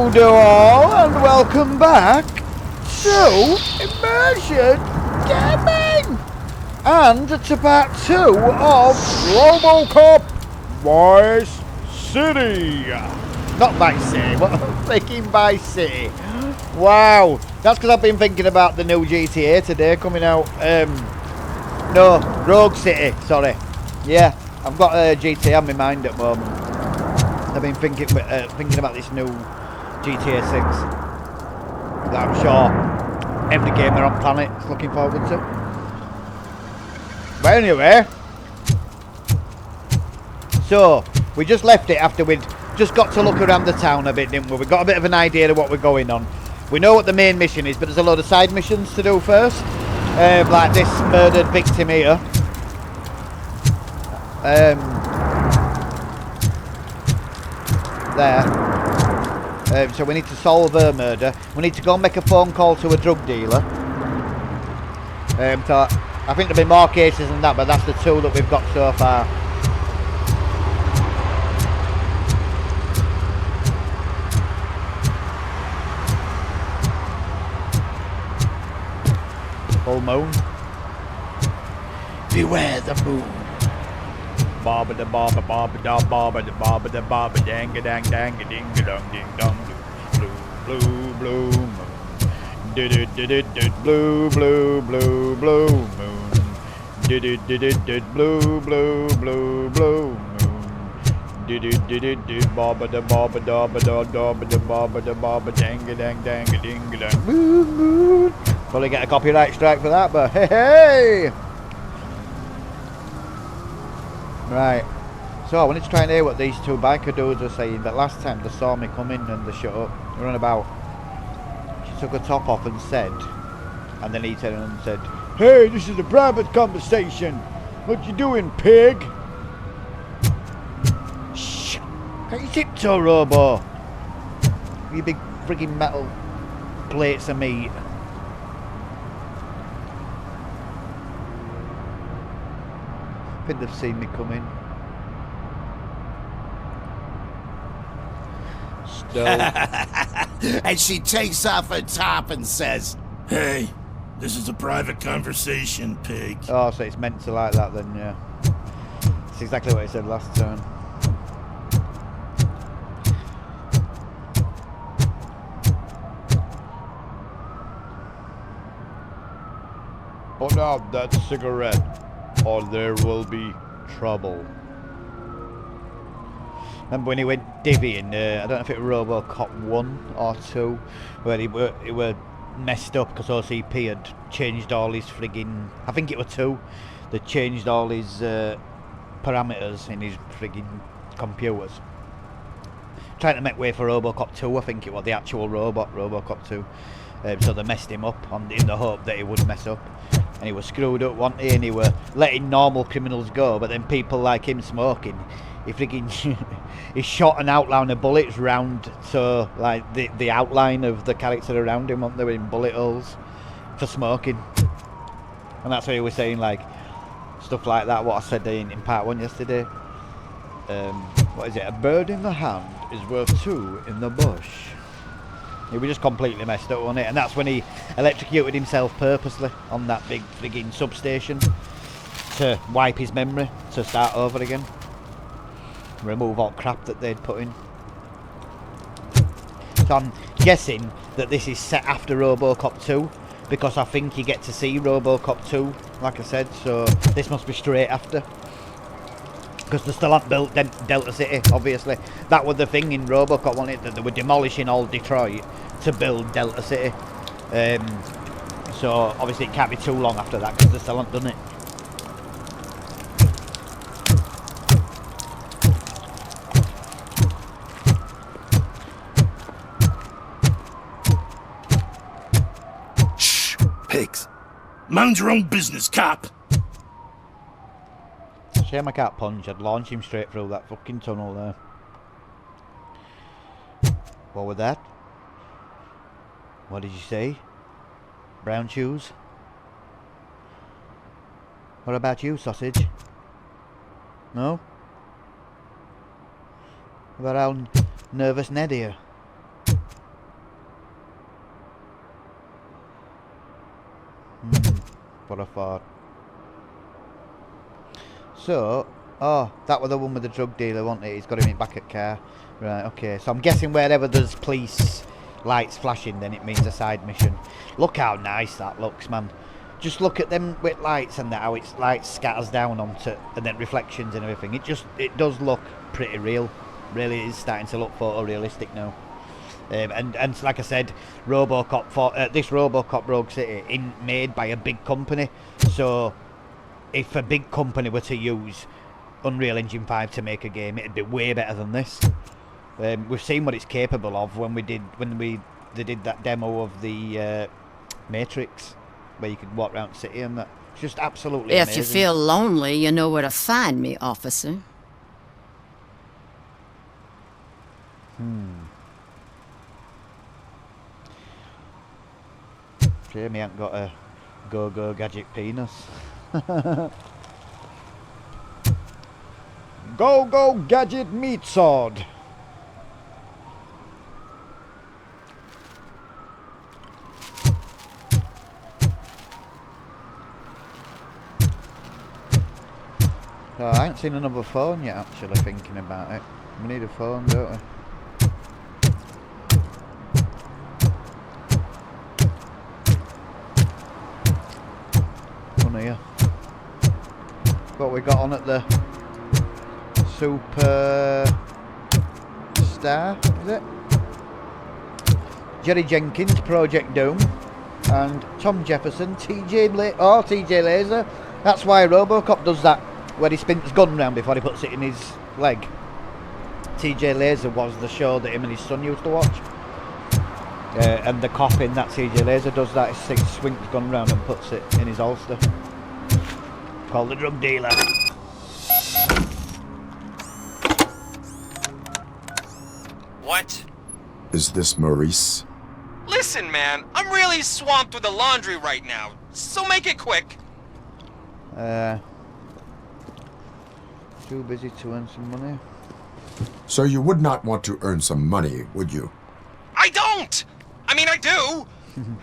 Howdo all, and welcome back to Immersion Gaming! And to part 2 of Robocop Vice City! Not Vice City, what freaking Vice City? Wow, that's because I've been thinking about the new GTA today coming out. No, Rogue City, sorry. Yeah, I've got GTA on my mind at the moment. I've been thinking about this new GTA 6 that I'm sure every gamer on planet is looking forward to. But anyway, so we just left it after we'd just got to look around the town a bit, didn't we? We got a bit of an idea of what we're going on. We know what the main mission is, but there's a load of side missions to do first, like this murdered victim here. There. So we need to solve her murder. We need to go and make a phone call to a drug dealer. So I think there'll be more cases than that, but that's the two that we've got so far. Full moon. Beware the moon. Baba da baba baba da baba da baba da baba dang a dang dang a ding a dong ding dong blue blue blue moon did it blue blue blue blue moon did it blue blue blue blue moon did it baba da baba da ba da baba da baba dang a dang dang a ding a dang moon. Probably get a copyright strike for that, but hey. Right, so I wanted to try and hear what these two biker dudes are saying. That last time they saw me come in and they shut up. They were on about, she took her top off and said, and then he turned and said, "Hey, this is a private conversation. What you doing, pig?" Shh, can't you tiptoe, Robo? You big frigging metal plates of meat. I think they've seen me coming. Still. And she takes off her top and says, "Hey, this is a private conversation, pig." Oh, so it's meant to like that then, yeah. That's exactly what he said last time. Put out that cigarette, or there will be trouble. Remember when he went divvying, I don't know if it was Robocop 1 or 2, where he were messed up because OCP had changed all his friggin', I think it was 2, they changed all his parameters in his friggin' computers. Trying to make way for Robocop 2, I think it was the actual Robocop 2. So they messed him up in the hope that he would mess up. And he was screwed up, wasn't he? And he were letting normal criminals go, but then people like him smoking, he freaking he shot an outline of bullets round, so like the outline of the character around him, weren't they, in bullet holes for smoking. And that's what he was saying, like stuff like that, what I said in part 1 yesterday. What is it? A bird in the hand is worth 2 in the bush. He was just completely messed up, wasn't it? And that's when he electrocuted himself purposely on that big frigging substation to wipe his memory, to start over again. Remove all crap that they'd put in. So I'm guessing that this is set after Robocop 2, because I think you get to see Robocop 2, like I said, so this must be straight after. Because they still haven't built Delta City, obviously. That was the thing in Robocop, wasn't it? That they were demolishing all Detroit to build Delta City. So obviously it can't be too long after that because they still haven't done it. Shh, pigs. Mind your own business, cop. Shame I can't punch, I'd launch him straight through that fucking tunnel there. What was that? What did you say? Brown shoes? What about you, sausage? No? What about our nervous Ned here? what I thought. So, oh, that was the one with the drug dealer, wasn't it? He's got him in back at car. Right, okay. So I'm guessing wherever there's police lights flashing, then it means a side mission. Look how nice that looks, man. Just look at them with lights and that, how it's light scatters down onto, and then reflections and everything. It does look pretty real. Really is starting to look photorealistic now. And like I said, Robocop this Robocop Rogue City made by a big company. So if a big company were to use Unreal Engine 5 to make a game, it'd be way better than this. We've seen what it's capable of when they did that demo of the Matrix, where you could walk around the city and that. It's just absolutely amazing. If you feel lonely, you know where to find me, officer. Jamie ain't got a go-go gadget penis. Go-go gadget meat sword. Oh, I ain't seen another phone yet, actually, thinking about it. We need a phone, don't we? One here. What we got on at the Super Star, is it? Jerry Jenkins, Project Doom, and Tom Jefferson, TJ Laser. That's why Robocop does that, where he spins his gun round before he puts it in his leg. TJ Laser was the show that him and his son used to watch. And the cop in that TJ Laser does that, he swings his gun round and puts it in his holster. Called the drug dealer. What? Is this Maurice? Listen, man, I'm really swamped with the laundry right now, so make it quick. Too busy to earn some money. So you would not want to earn some money, would you? I don't! I mean, I do!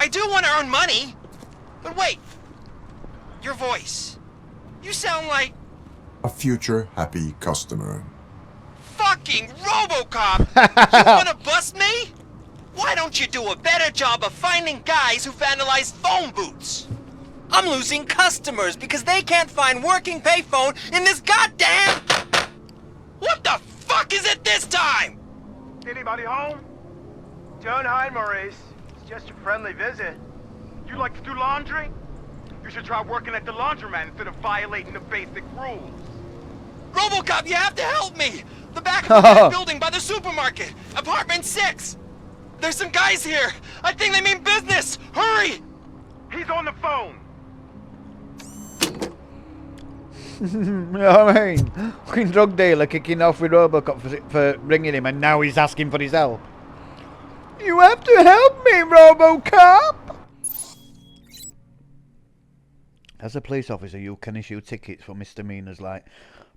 I do want to earn money! But wait, your voice. You sound like... A future happy customer. fucking Robocop! You wanna bust me? Why don't you do a better job of finding guys who vandalize phone booths? I'm losing customers because they can't find working payphone in this goddamn... What the fuck is it this time? Anybody home? Don't hide, Maurice. It's just a friendly visit. You like to do laundry? You should try working at the laundromat instead of violating the basic rules. Robocop, you have to help me! The back of the building by the supermarket, apartment 6. There's some guys here. I think they mean business. Hurry! He's on the phone. You know what I mean? Fucking drug dealer kicking off with Robocop for ringing him, and now he's asking for his help. You have to help me, Robocop! As a police officer, you can issue tickets for misdemeanors like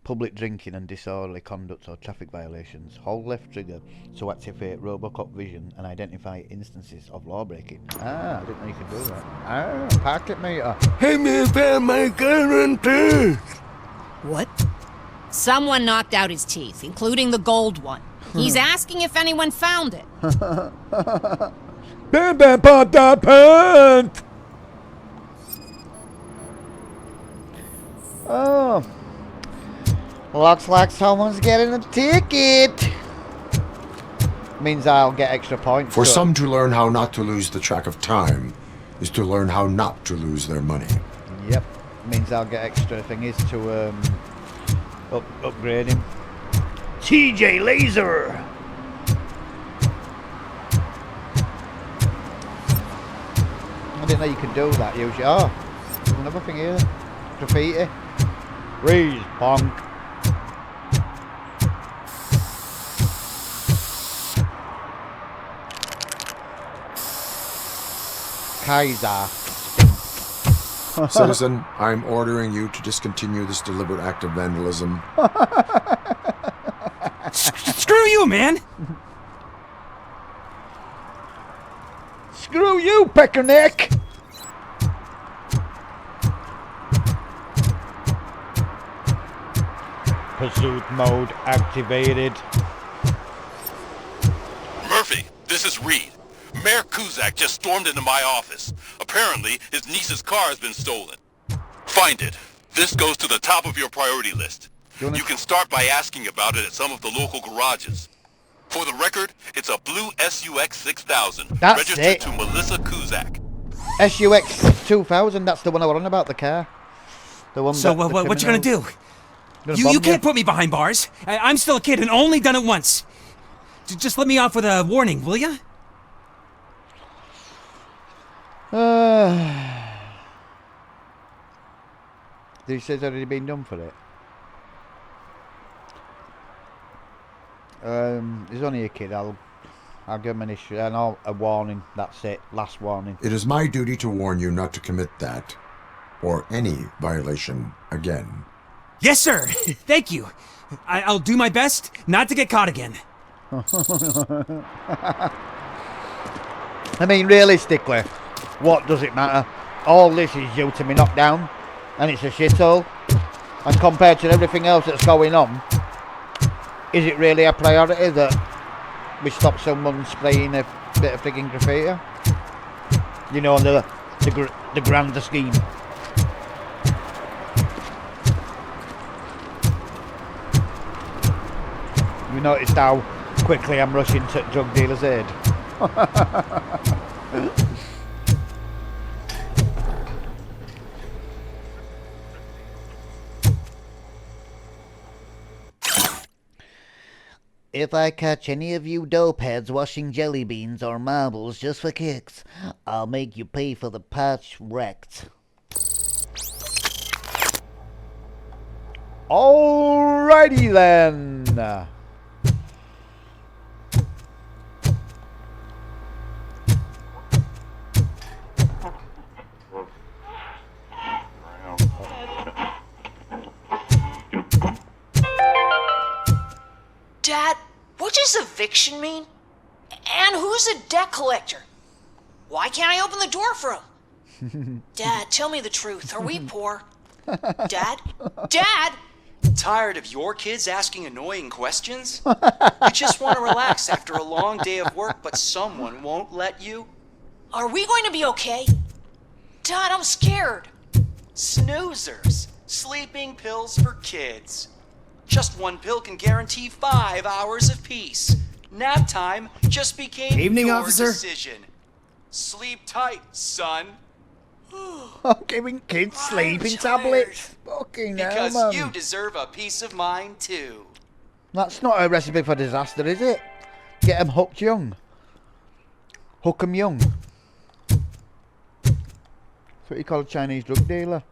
public drinking and disorderly conduct or traffic violations. Hold left trigger to activate Robocop vision and identify instances of law breaking. Ah, I didn't know you could do that. Ah, packet meter. Hey, me found my guarantee. What? Someone knocked out his teeth, including the gold one. He's asking if anyone found it. Oh, looks like someone's getting a ticket. Means I'll get extra points. For some to learn how not to lose the track of time is to learn how not to lose their money. Yep. Means I'll get extra thingies to upgrade him. TJ Laser. I didn't know you could do that usually. Oh, there's another thing here. Graffiti. Freeze, punk. Kaiser. Citizen, I'm ordering you to discontinue this deliberate act of vandalism. Screw you, man! Screw you, Peckerneck! pursuit mode activated. Murphy, this is Reed. Mayor Kuzak just stormed into my office. Apparently, his niece's car has been stolen. Find it. This goes to the top of your priority list. You can start by asking about it at some of the local garages. For the record, it's a blue SUX 6000, That's registered it. to Melissa Kuzak. SUX 2000, that's the one I was on about, the car. The one So, that the what you gonna do? criminals- You bomb can't put me behind bars. I'm still a kid and only done it once. Just let me off with a warning, will ya? He says already been done for it. He's only a kid. I'll give him an issue and a warning. That's it. Last warning. It is my duty to warn you not to commit that or any violation again. Yes, sir. Thank you. I'll do my best not to get caught again. I mean, realistically, what does it matter? All this is due to me knockdown, and it's a shithole. And compared to everything else that's going on, is it really a priority that we stop someone spraying a bit of frigging graffiti? You know, the grander scheme. You noticed how quickly I'm rushing to drug dealer's aid? If I catch any of you dopeheads washing jelly beans or marbles just for kicks, I'll make you pay for the patch wrecked. Alrighty then. Dad, what does eviction mean? And who's a debt collector? Why can't I open the door for him? Dad, tell me the truth. Are we poor? Dad? Dad? Tired of your kids asking annoying questions? You just want to relax after a long day of work, but someone won't let you? Are we going to be okay? Dad, I'm scared. Snoozers. Sleeping pills for kids. Just one pill can guarantee 5 hours of peace. Nap time just became Evening, your officer. decision. Sleep tight, son. Giving kids I'm sleeping tired. tablets. Fucking hell, Because man. you deserve a peace of mind, too. That's not a recipe for disaster, is it? Get 'em hooked young. Hook 'em young. That's what you call a Chinese drug dealer.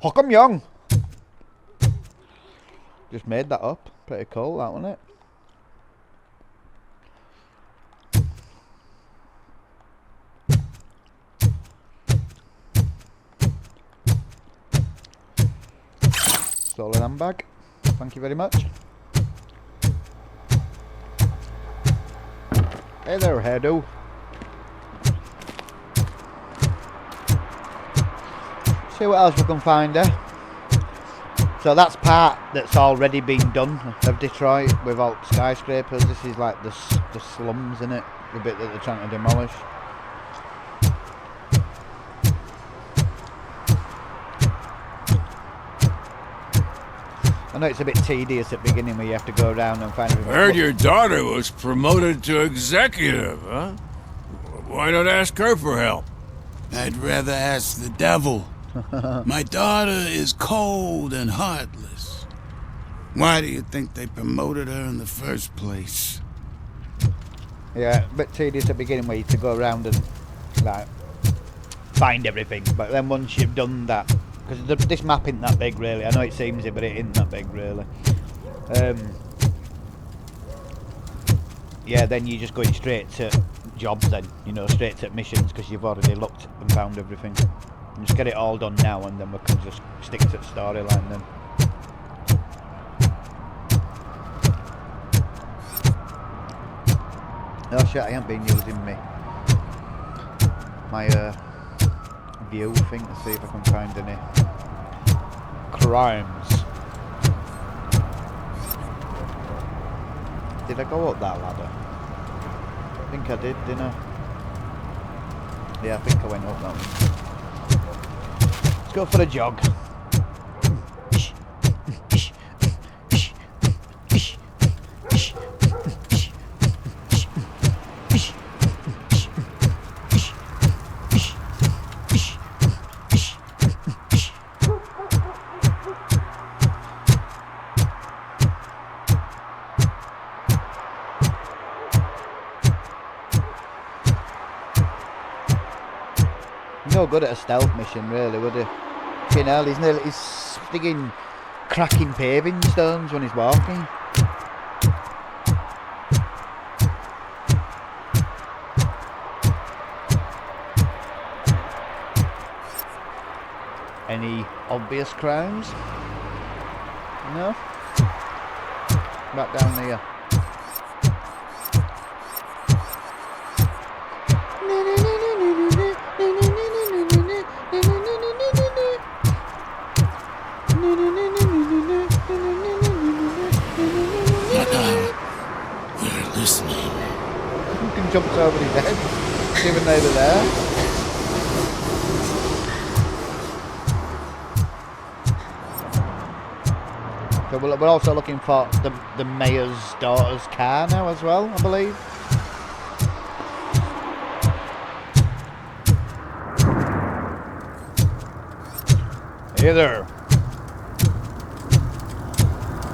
Hook 'em young. Just made that up. Pretty cool, that, wasn't it? Stolen handbag. Thank you very much. Hey there, hairdo. See what else we can find there. So that's part that's already been done of Detroit with all skyscrapers. This is like the slums, innit? The bit that they're trying to demolish. I know it's a bit tedious at the beginning where you have to go around and find everything. Heard your daughter was promoted to executive, huh? Why not ask her for help? I'd rather ask the devil. My daughter is cold and heartless. Why do you think they promoted her in the first place? Yeah, a bit tedious at the beginning where you have to go around and like find everything. But then once you've done that, because this map isn't that big really. I know it seems it, but it isn't that big really. Yeah, then you're just going straight to jobs then, you know, straight to missions because you've already looked and found everything. Just get it all done now and then we can just stick to the storyline then. Oh shit, I haven't been using my view thing to see if I can find any crimes. Did I go up that ladder? I think I did, didn't I? Yeah, I think I went up that one. Let's go for a jog. No good at a stealth mission, really, would he? Fucking hell, he's sticking cracking paving stones when he's walking. Any obvious crimes? No? Back down here. Jumps over his head, even though they're there. So we're also looking for the mayor's daughter's car now as well, I believe. Hey there.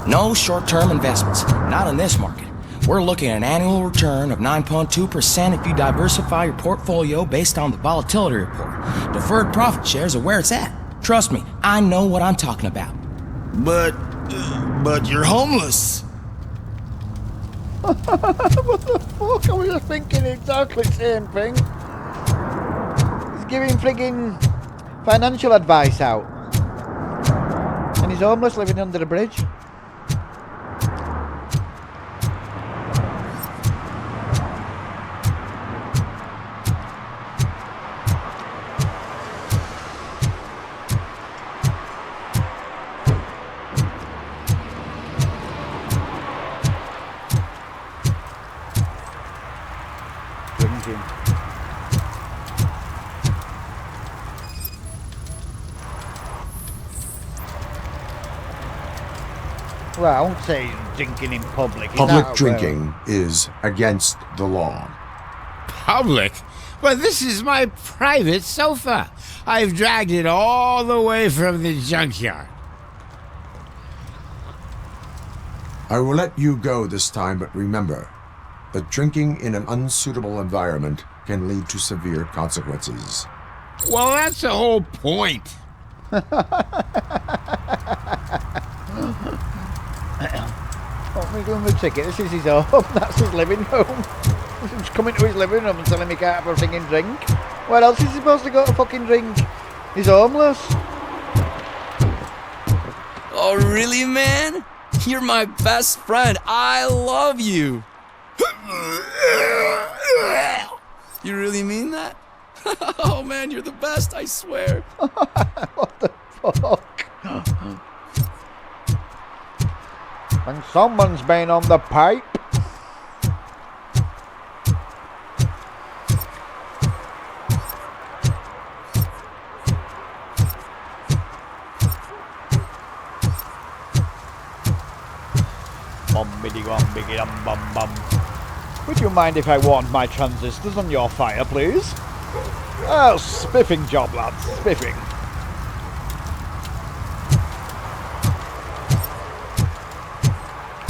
No short-term investments, not in this market. We're looking at an annual return of 9.2% if you diversify your portfolio based on the volatility report. Deferred profit shares are where it's at. Trust me, I know what I'm talking about. But you're homeless. What the fuck? I was just thinking exactly the same thing. He's giving friggin' financial advice out. And he's homeless living under the bridge. Well, I won't say drinking in public. Public drinking is against the law. Public? Well, this is my private sofa. I've dragged it all the way from the junkyard. I will let you go this time, but remember that drinking in an unsuitable environment can lead to severe consequences. Well, that's the whole point. What am I doing with the ticket? This is his home. That's his living room. He's coming to his living room and telling me he can't have a fucking drink. Where else is he supposed to go to fucking drink? He's homeless. Oh, really, man? You're my best friend. I love you. You really mean that? Oh, man, you're the best, I swear. What the fuck? And someone's been on the pipe. Bum. Would you mind if I warmed my transistors on your fire, please? Oh, spiffing job, lads, spiffing.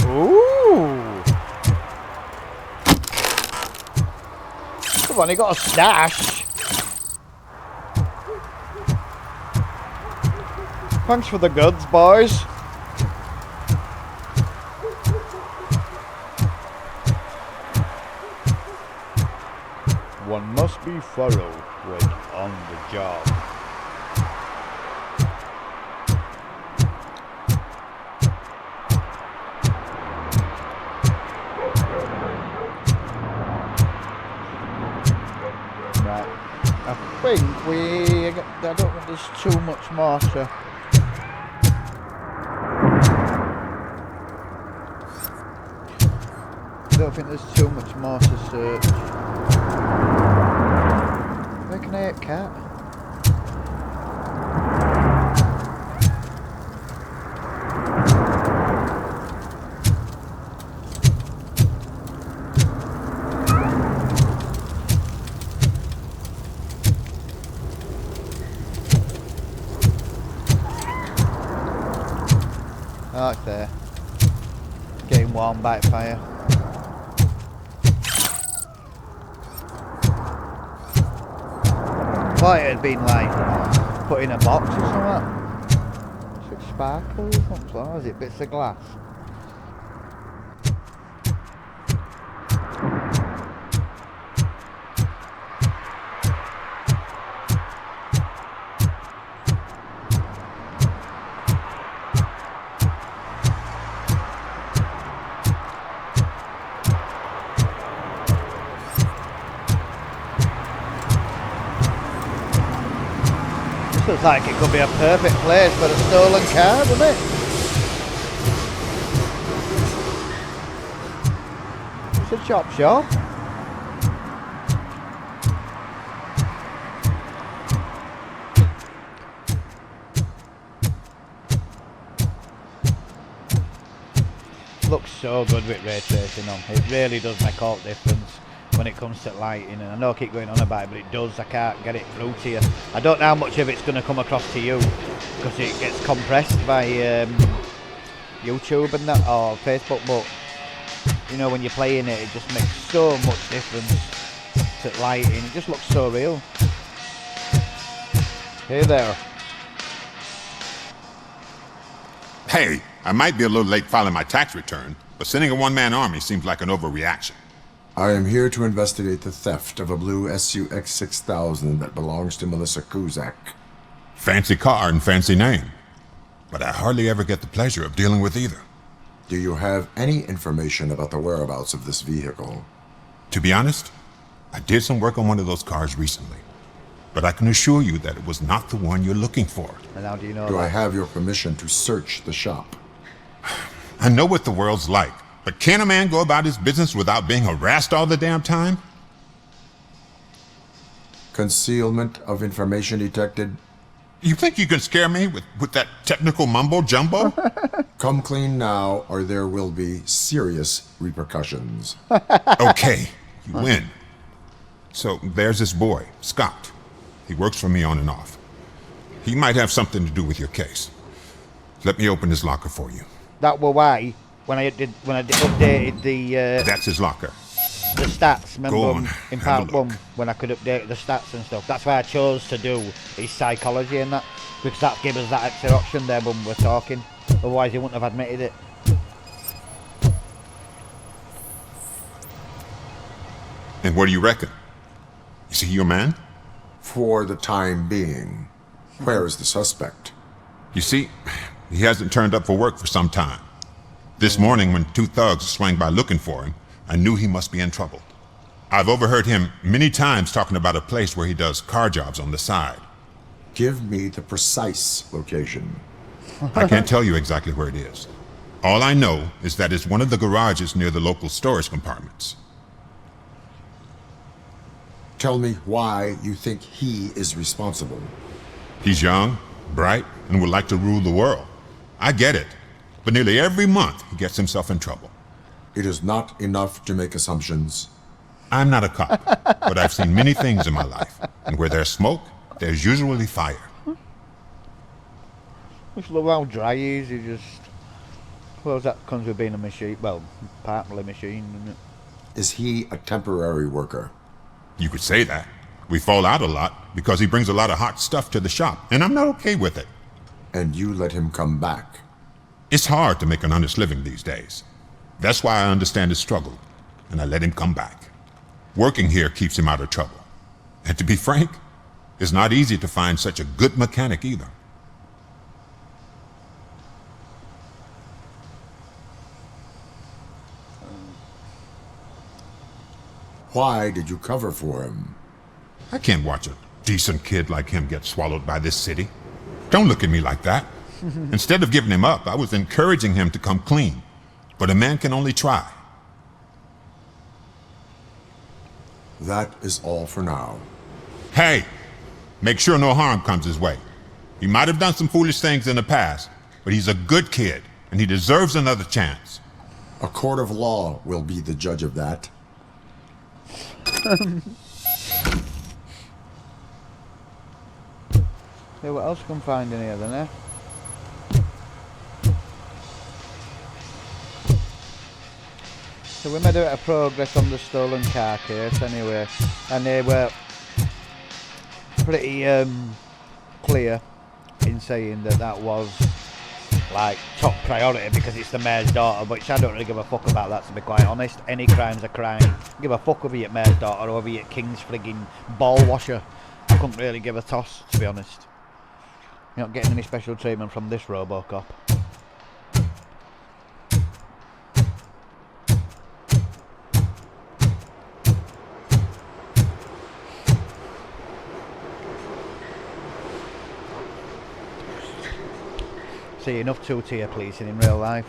Ooh. Come on, he got a stash. Thanks for the goods, boys. One must be thorough when on the job. Right, I think I don't think there's too much more to... don't think there's too much more to search. Where can I hit cat? Oh, it's there. Getting warm by fire. Thought it had been like put in a box or something. Is it sparkles? What is it? Bits of glass. Looks like it could be a perfect place for a stolen car, doesn't it? It's a chop shop. Looks so good with ray tracing on. It really does make all the difference when it comes to lighting, and I know I keep going on about it, but it does. I can't get it through to you. I don't know how much of it's going to come across to you because it gets compressed by YouTube and that, or Facebook, but you know, when you're playing it, it just makes so much difference to lighting. It just looks so real. Hey there. Hey, I might be a little late filing my tax return, but sending a one-man army seems like an overreaction. I am here to investigate the theft of a blue SUX 6000 that belongs to Melissa Kuzak. Fancy car and fancy name, but I hardly ever get the pleasure of dealing with either. Do you have any information about the whereabouts of this vehicle? To be honest, I did some work on one of those cars recently, but I can assure you that it was not the one you're looking for. And how do you know Do that? I have your permission to search the shop? I know what the world's like, but can a man go about his business without being harassed all the damn time? Concealment of information detected? You think you can scare me with that technical mumbo jumbo? Come clean now, or there will be serious repercussions. Okay, you win. So there's this boy, Scott. He works for me on and off. He might have something to do with your case. Let me open his locker for you. That were why when I updated the That's his locker. the stats. Remember Go on, in have a part one when I could update the stats and stuff. That's why I chose to do his psychology and that, because that gave us that extra option there when we were talking. Otherwise, he wouldn't have admitted it. And what do you reckon? Is he your man? For the time being. Where is the suspect? You see, he hasn't turned up for work for some time. This morning, when two thugs swang by looking for him, I knew he must be in trouble. I've overheard him many times talking about a place where he does car jobs on the side. Give me the precise location. I can't tell you exactly where it is. All I know is that it's one of the garages near the local storage compartments. Tell me why you think he is responsible. He's young, bright, and would like to rule the world. I get it. But nearly every month, he gets himself in trouble. It is not enough to make assumptions. I'm not a cop, but I've seen many things in my life. And where there's smoke, there's usually fire. Just look how dry he is. He just... Well, that comes with being a machine. Well, partly machine, isn't it? Is he a temporary worker? You could say that. We fall out a lot because he brings a lot of hot stuff to the shop, and I'm not okay with it. And you let him come back? It's hard to make an honest living these days. That's why I understand his struggle, and I let him come back. Working here keeps him out of trouble. And to be frank, it's not easy to find such a good mechanic either. Why did you cover for him? I can't watch a decent kid like him get swallowed by this city. Don't look at me like that. Instead of giving him up, I was encouraging him to come clean. But a man can only try. That is all for now. Hey, make sure no harm comes his way. He might have done some foolish things in the past, but he's a good kid, and he deserves another chance. A court of law will be the judge of that. See what else can find in here then, eh? So we made a bit of progress on the stolen car case anyway, and they were pretty clear in saying that that was like top priority because it's the mayor's daughter, which I don't really give a fuck about that, to be quite honest. Any crime's a crime. Give a fuck whether you're mayor's daughter or whether you're King's frigging ball washer. I couldn't really give a toss, to be honest. You're not getting any special treatment from this Robocop. See enough two-tier policing in real life.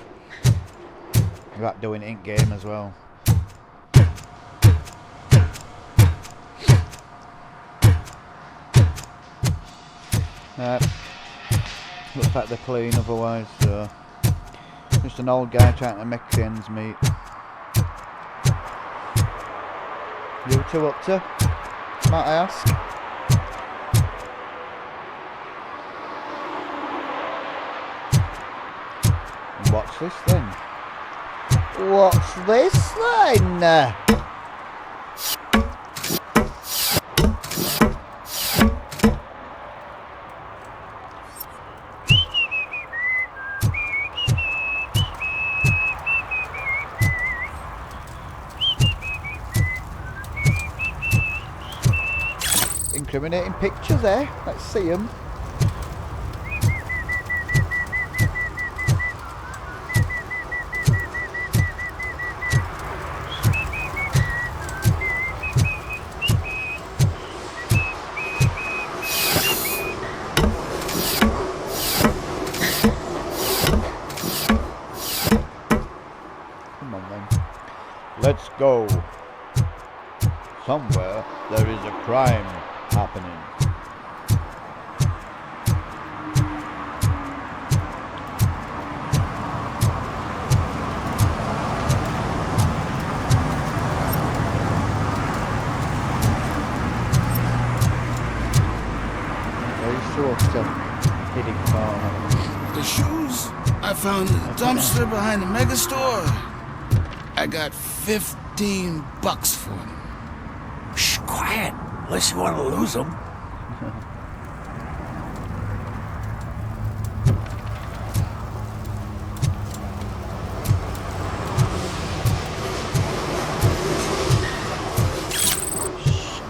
Without doing it in game as well. Looks like they're clean otherwise, so just an old guy trying to make ends meet. You two up to? Might I ask? What's this then? What's this then? Incriminating pictures there. Let's see them. Let's go. Somewhere there is a crime happening. Very short hitting car. The shoes I found in the dumpster behind the mega store. I got $15 for them. Shh, quiet. Unless you want to lose them.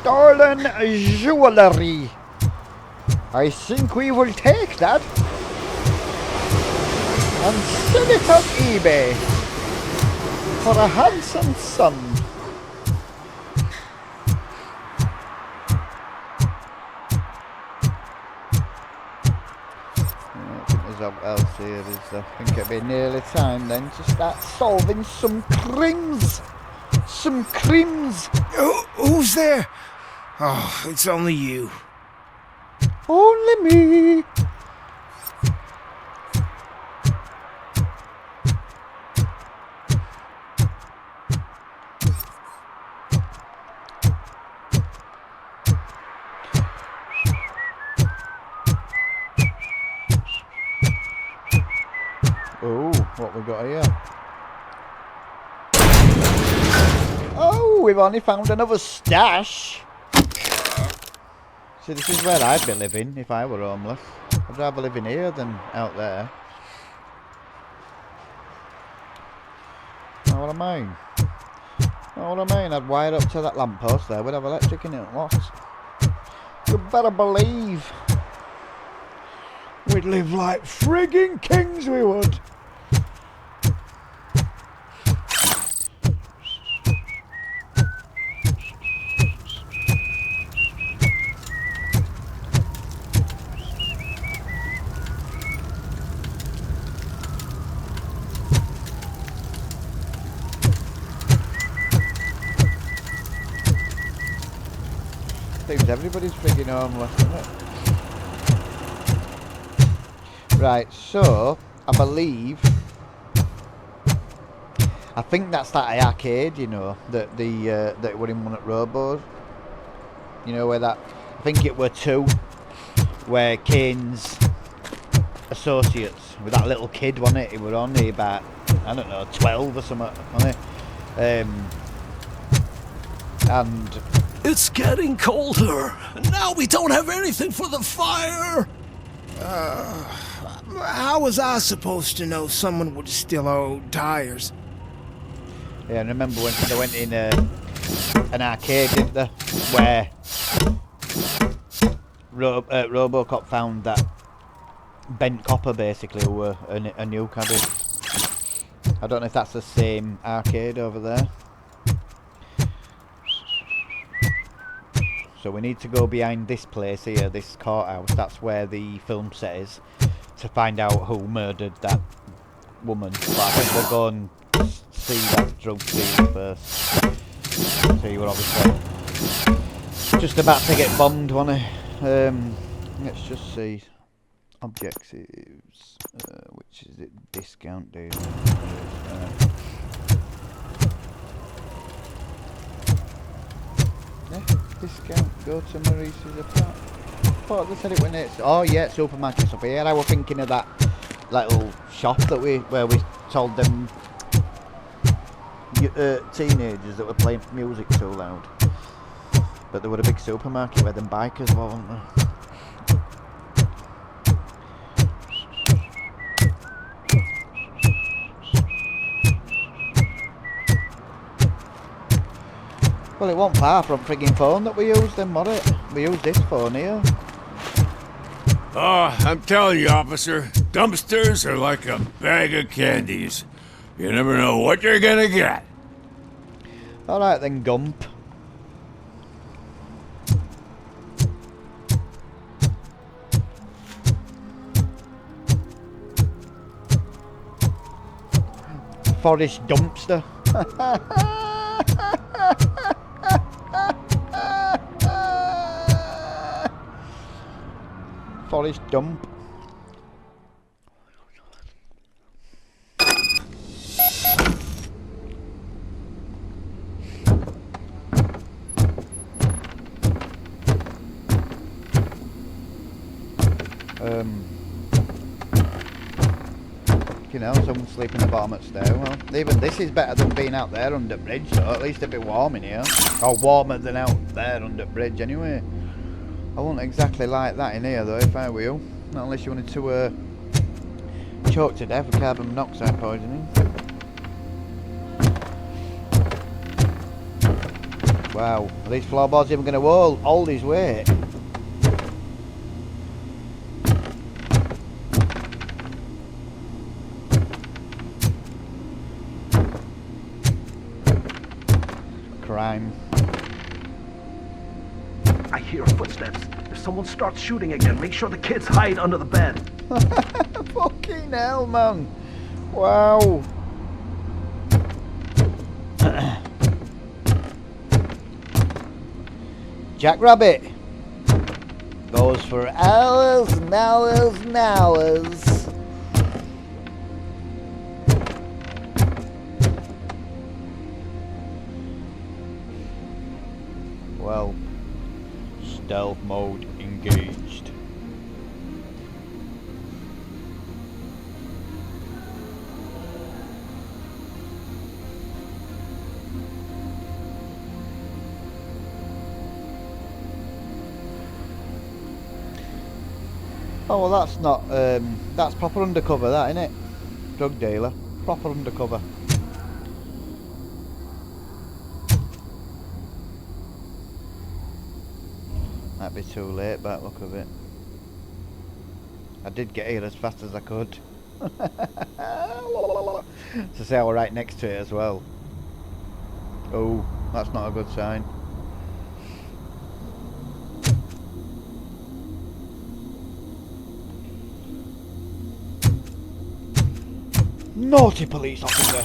Stolen jewelry. I think we will take that and sell it on eBay for a handsome sum. What else here is I think it'll be nearly time then to start solving some crimes. Some crimes. Who's there? Oh, it's only you. Only me. Oh, what we got here? Oh, we've only found another stash. See, this is where I'd be living if I were homeless. I'd rather live in here than out there. Know what I mean? Know what I mean? I'd wire up to that lamppost there. We'd have electric in it at once. You better believe we'd live like frigging kings, we would. Seems everybody's frigging homeless, isn't it? Right, so I think that's that arcade, you know, that that were in one at Robo's. You know where that? I think it were 2, where Kane's associates with that little kid, wasn't it? He were only about, I don't know, 12 or something, wasn't he? And it's getting colder. Now we don't have anything for the fire. How was I supposed to know someone would steal our old tires? Yeah, I remember when they went in an arcade, didn't they? Where Robocop found that bent copper, basically, who were a new cabin. I don't know if that's the same arcade over there. So we need to go behind this place here, this courthouse. That's where the film set is, to find out who murdered that woman. But I think we'll go and see that drug dealer first. So you were obviously just about to get bombed, wasn't he? Let's just see. Objectives. Which is it? Discount deal. Discount. Go to Maurice's apartment. I thought they said it when it's. Oh yeah, supermarket's up here. I was thinking of that little shop that where we told them teenagers that were playing music too loud. But there were a big supermarket where them bikers were, weren't there? Well, it wasn't far from frigging phone that we used then, was it? We used this phone here. Oh, I'm telling you, officer, dumpsters are like a bag of candies. You never know what you're gonna get. Alright then, Gump. Forest dumpster. Forest dump. You know, someone's sleeping at the bottom of the stairwell. Even this is better than being out there under bridge, though. At least a bit warm in here. Or warmer than out there under bridge, anyway. I wouldn't exactly like that in here, though, if I were you. Not unless you wanted to choke to death with carbon monoxide poisoning. Wow, are these floorboards even going to hold his weight? Crime. I hear footsteps. If someone starts shooting again, make sure the kids hide under the bed. Fucking hell, man. Wow. Jackrabbit goes for hours and hours and hours. Well, stealth mode engaged. Oh well, that's not. That's proper undercover, that, isn't it? Drug dealer, proper undercover. Might be too late, by the look of it. I did get here as fast as I could. To say I was right next to it as well. Oh, that's not a good sign. Naughty police officer!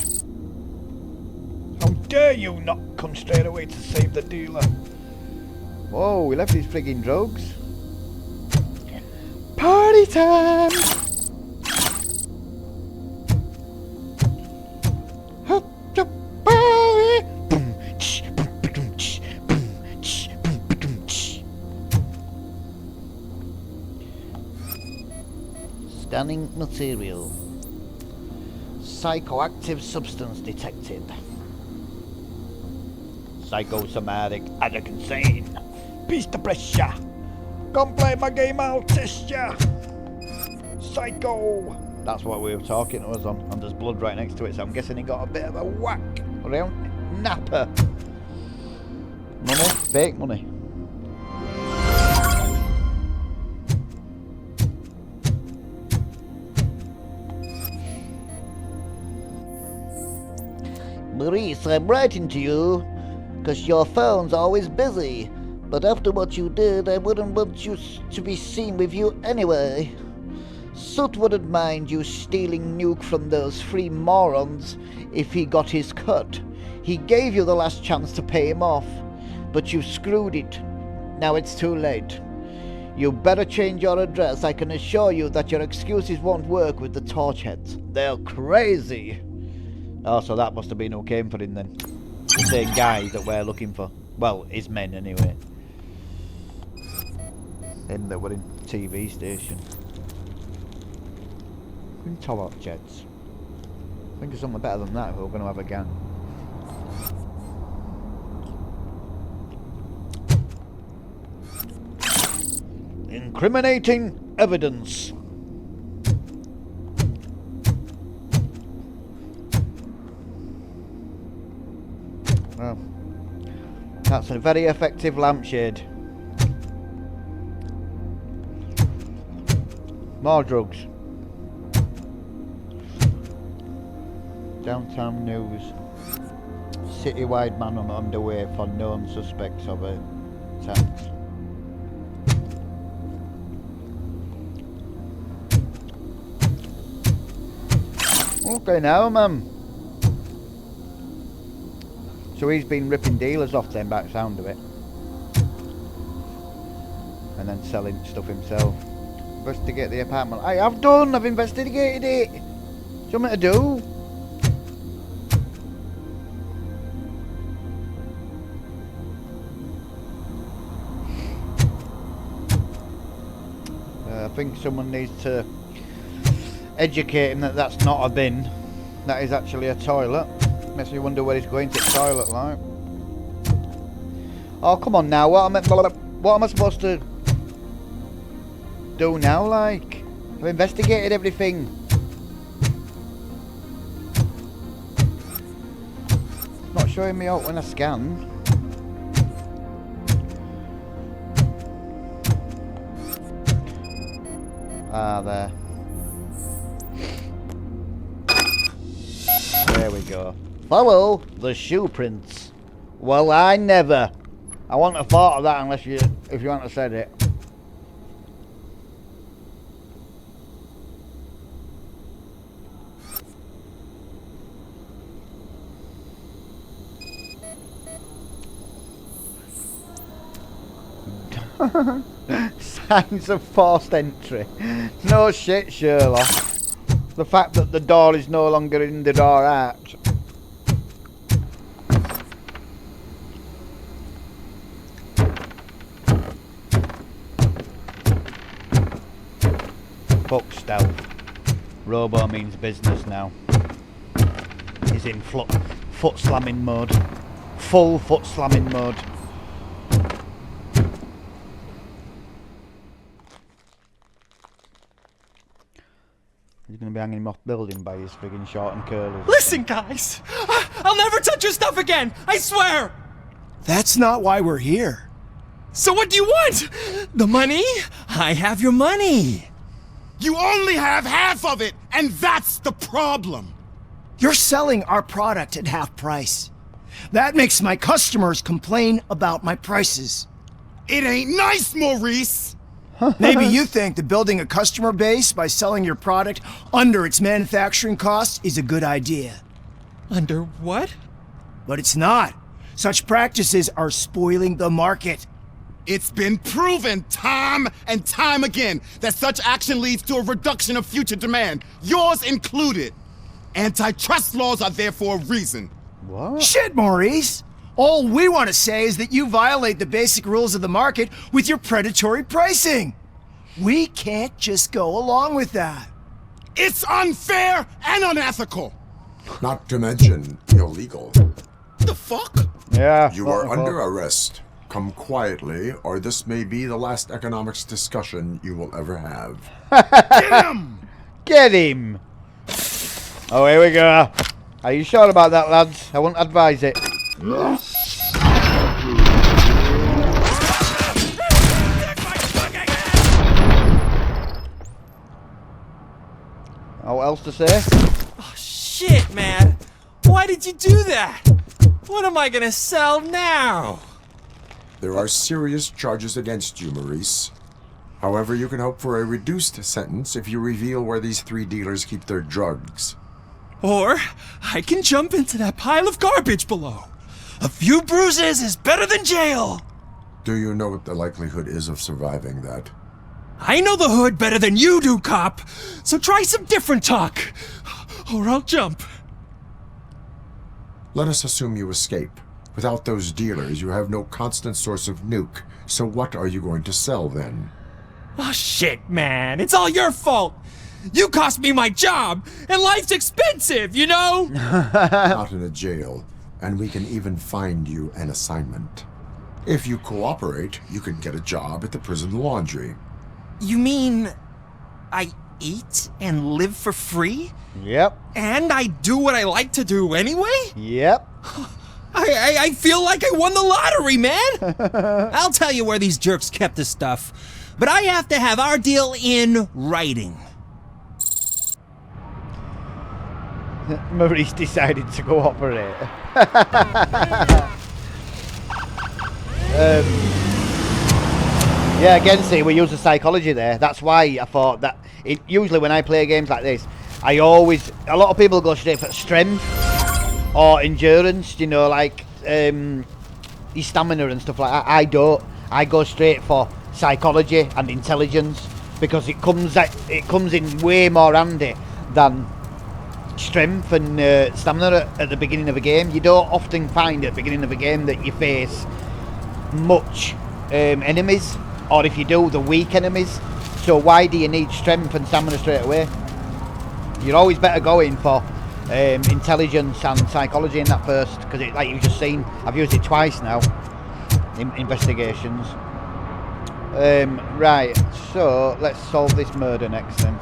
How dare you not come straight away to save the dealer? Whoa, he left his frigging drugs. Party time! Scanning material. Psychoactive substance detected. Psychosomatic addict insane. Peace to pressure. Come play my game, I'll test ya. Psycho. That's what we were talking to us on. And there's blood right next to it, so I'm guessing he got a bit of a whack around napper. Money, fake money. Maurice, I'm writing to you because your phone's always busy. But after what you did, I wouldn't want you to be seen with you anyway. Soot wouldn't mind you stealing Nuke from those three morons if he got his cut. He gave you the last chance to pay him off, but you screwed it. Now it's too late. You better change your address. I can assure you that your excuses won't work with the Torchheads. They're crazy. Oh, so that must have been who came for him then. The same guy that we're looking for. Well, his men anyway. Them that were in TV station. Green Torch Jets. Think of something better than that if we're going to have a gang. Incriminating evidence. Well, that's a very effective lampshade. More drugs. Downtown news. Citywide man on underway for known suspects of attacks. Okay now, man. So he's been ripping dealers off them by the sound of it. And then selling stuff himself. Investigate the apartment. I have done! I've investigated it! What do you want me to do? I think someone needs to educate him that that's not a bin. That is actually a toilet. Makes me wonder where he's going to the toilet, like. Oh, come on now. What am I supposed to do now, like? I've investigated everything. It's not showing me out when I scan. Ah, there. There we go. Follow the shoe prints. Well, I never. I wouldn't have thought of that unless if you hadn't have said it. Signs of forced entry. No shit, Sherlock. The fact that the door is no longer in the door arch. Fuck stealth. Robo means business now. He's in foot slamming mode. Full foot slamming mode. He's going to be hanging him off building by his friggin' short and curly. Listen, guys! I'll never touch your stuff again! I swear! That's not why we're here. So what do you want? The money? I have your money. You only have half of it, and that's the problem. You're selling our product at half price. That makes my customers complain about my prices. It ain't nice, Maurice! Maybe you think that building a customer base by selling your product under its manufacturing cost is a good idea. Under what? But it's not. Such practices are spoiling the market. It's been proven time and time again that such action leads to a reduction of future demand, yours included. Antitrust laws are there for a reason. What? Shit, Maurice! All we want to say is that you violate the basic rules of the market with your predatory pricing. We can't just go along with that. It's unfair and unethical. Not to mention illegal. The fuck? Yeah. You are under arrest. Come quietly, or this may be the last economics discussion you will ever have. Get him! Get him! Oh, here we go. Are you sure about that, lads? I won't advise it. Oh, what else to say? Oh, shit, man. Why did you do that? What am I gonna sell now? There are serious charges against you, Maurice. However, you can hope for a reduced sentence if you reveal where these 3 dealers keep their drugs. Or I can jump into that pile of garbage below. A few bruises is better than jail. Do you know what the likelihood is of surviving that? I know the hood better than you do, cop. So try some different talk, or I'll jump. Let us assume you escape. Without those dealers, you have no constant source of nuke. So what are you going to sell then? Oh, shit, man. It's all your fault. You cost me my job, and life's expensive, you know? Not in a jail, and we can even find you an assignment. If you cooperate, you can get a job at the prison laundry. You mean I eat and live for free? Yep. And I do what I like to do anyway? Yep. I feel like I won the lottery, man! I'll tell you where these jerks kept the stuff, but I have to have our deal in writing. Maurice decided to cooperate. Yeah, again, see, we use the psychology there. That's why I thought that usually when I play games like this, a lot of people go straight for strength or endurance, you know, like your stamina and stuff like that. I don't. I go straight for psychology and intelligence because it comes in way more handy than strength and stamina at the beginning of a game. You don't often find at the beginning of a game that you face much enemies, or if you do, the weak enemies. So why do you need strength and stamina straight away? You're always better going for intelligence and psychology in that first, because like you've just seen, I've used it twice now in investigations. Right, so let's solve this murder next then.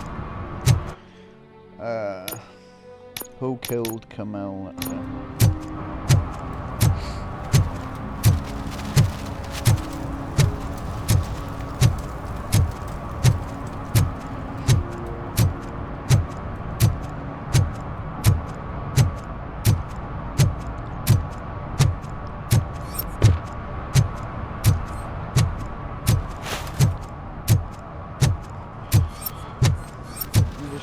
Who killed Kamel?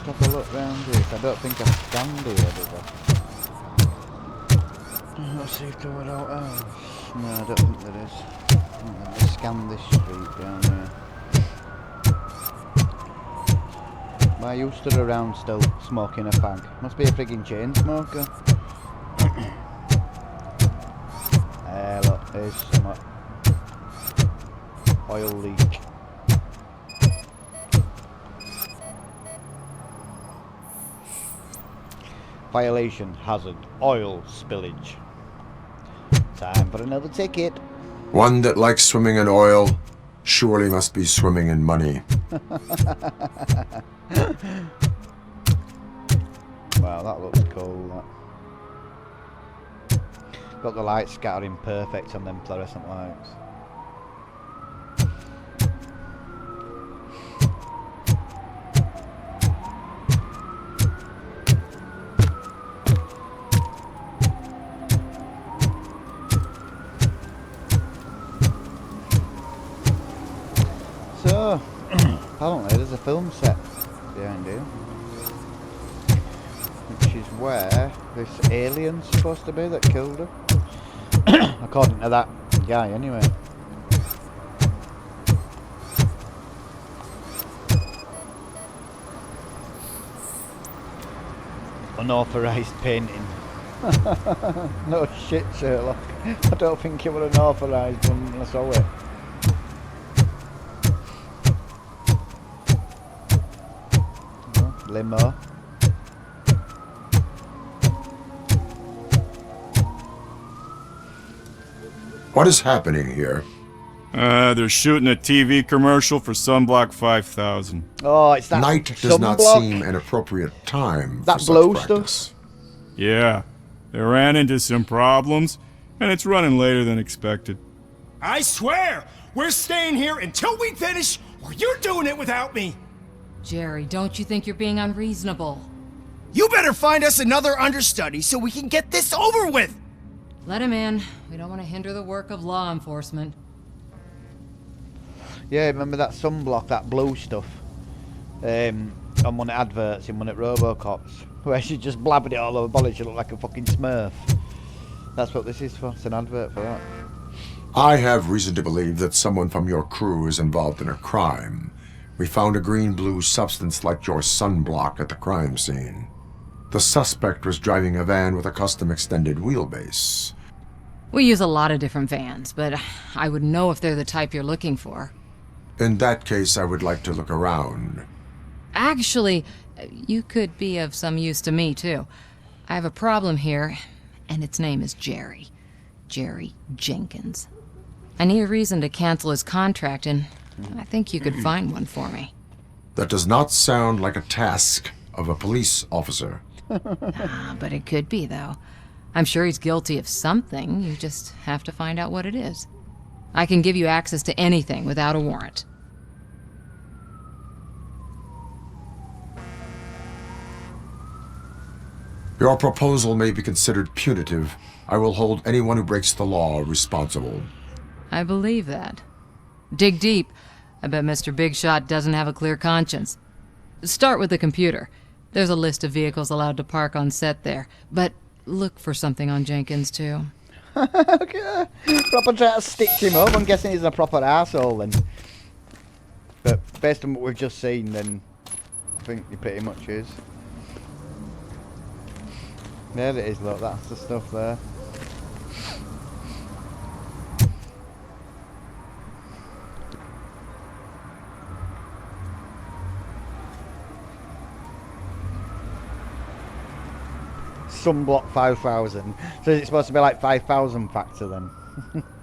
Have a look round here. I don't think I've scanned here, did I? Let's see if there were out else. No, I don't think there is. Let's scan this street down here. Why you stood around still smoking a fag? Must be a frigging chain smoker. Look, there's some oil leak. Violation, hazard, oil spillage. Time for another ticket. One that likes swimming in oil surely must be swimming in money. Wow, that looks cool. That. Got the light scattering perfect on them fluorescent lights. So, apparently there's a film set behind here, which is where this alien's supposed to be that killed her. According to that guy, anyway. unauthorised painting. No shit, Sherlock. I don't think it was unauthorised one when I saw it. Oh, limo. What is happening here? They're shooting a TV commercial for Sunblock 5000. Oh, it's that Night does not sunblock. seem an appropriate time That for blue such practice. Yeah, they ran into some problems, and it's running later than expected. I swear, we're staying here until we finish, or you're doing it without me. Jerry, don't you think you're being unreasonable? You better find us another understudy so we can get this over with. Let him in. We don't want to hinder the work of law enforcement. Yeah, remember that sunblock, that blue stuff? On one of the adverts in one of Robocops, where she just blabbered it all over body. She looked like a fucking Smurf. That's what this is for. It's an advert for that. I have reason to believe that someone from your crew is involved in a crime. We found a green-blue substance like your sunblock at the crime scene. The suspect was driving a van with a custom extended wheelbase. We use a lot of different vans, but I would know if they're the type you're looking for. In that case, I would like to look around. Actually, you could be of some use to me, too. I have a problem here, and its name is Jerry. Jerry Jenkins. I need a reason to cancel his contract, and I think you could find one for me. That does not sound like a task of a police officer. But it could be, though. I'm sure he's guilty of something. You just have to find out what it is. I can give you access to anything without a warrant. Your proposal may be considered punitive. I will hold anyone who breaks the law responsible. I believe that. Dig deep. I bet Mr. Big Shot doesn't have a clear conscience. Start with the computer. There's a list of vehicles allowed to park on set there, but look for something on Jenkins, too. Okay. Proper try to stitch him up. I'm guessing he's a proper arsehole then. But based on what we've just seen, then I think he pretty much is. There it is, look, that's the stuff there. Sunblock 5000. So is it supposed to be like 5,000 factor then?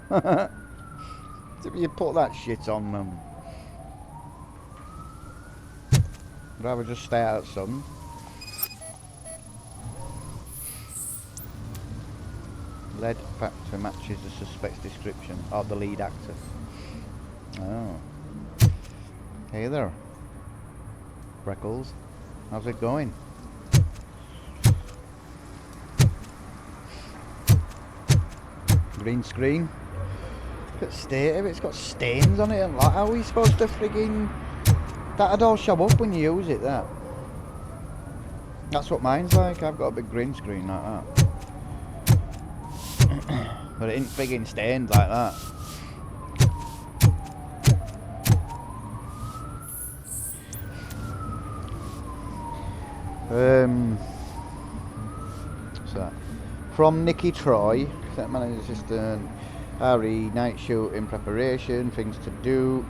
So you put that shit on them. I'd rather just stay out, son. Lead factor matches the suspect's description of the lead actor. Oh. Hey there. Freckles. How's it going? Green screen. Look at the state of it. It's got stains on it and like, how are we supposed to frigging... That'd all show up when you use it, that. That's what mine's like. I've got a big green screen like that. But it ain't frigging stained like that. What's that? From Nikki Troy, set manager assistant. RE, night shoot in preparation, things to do.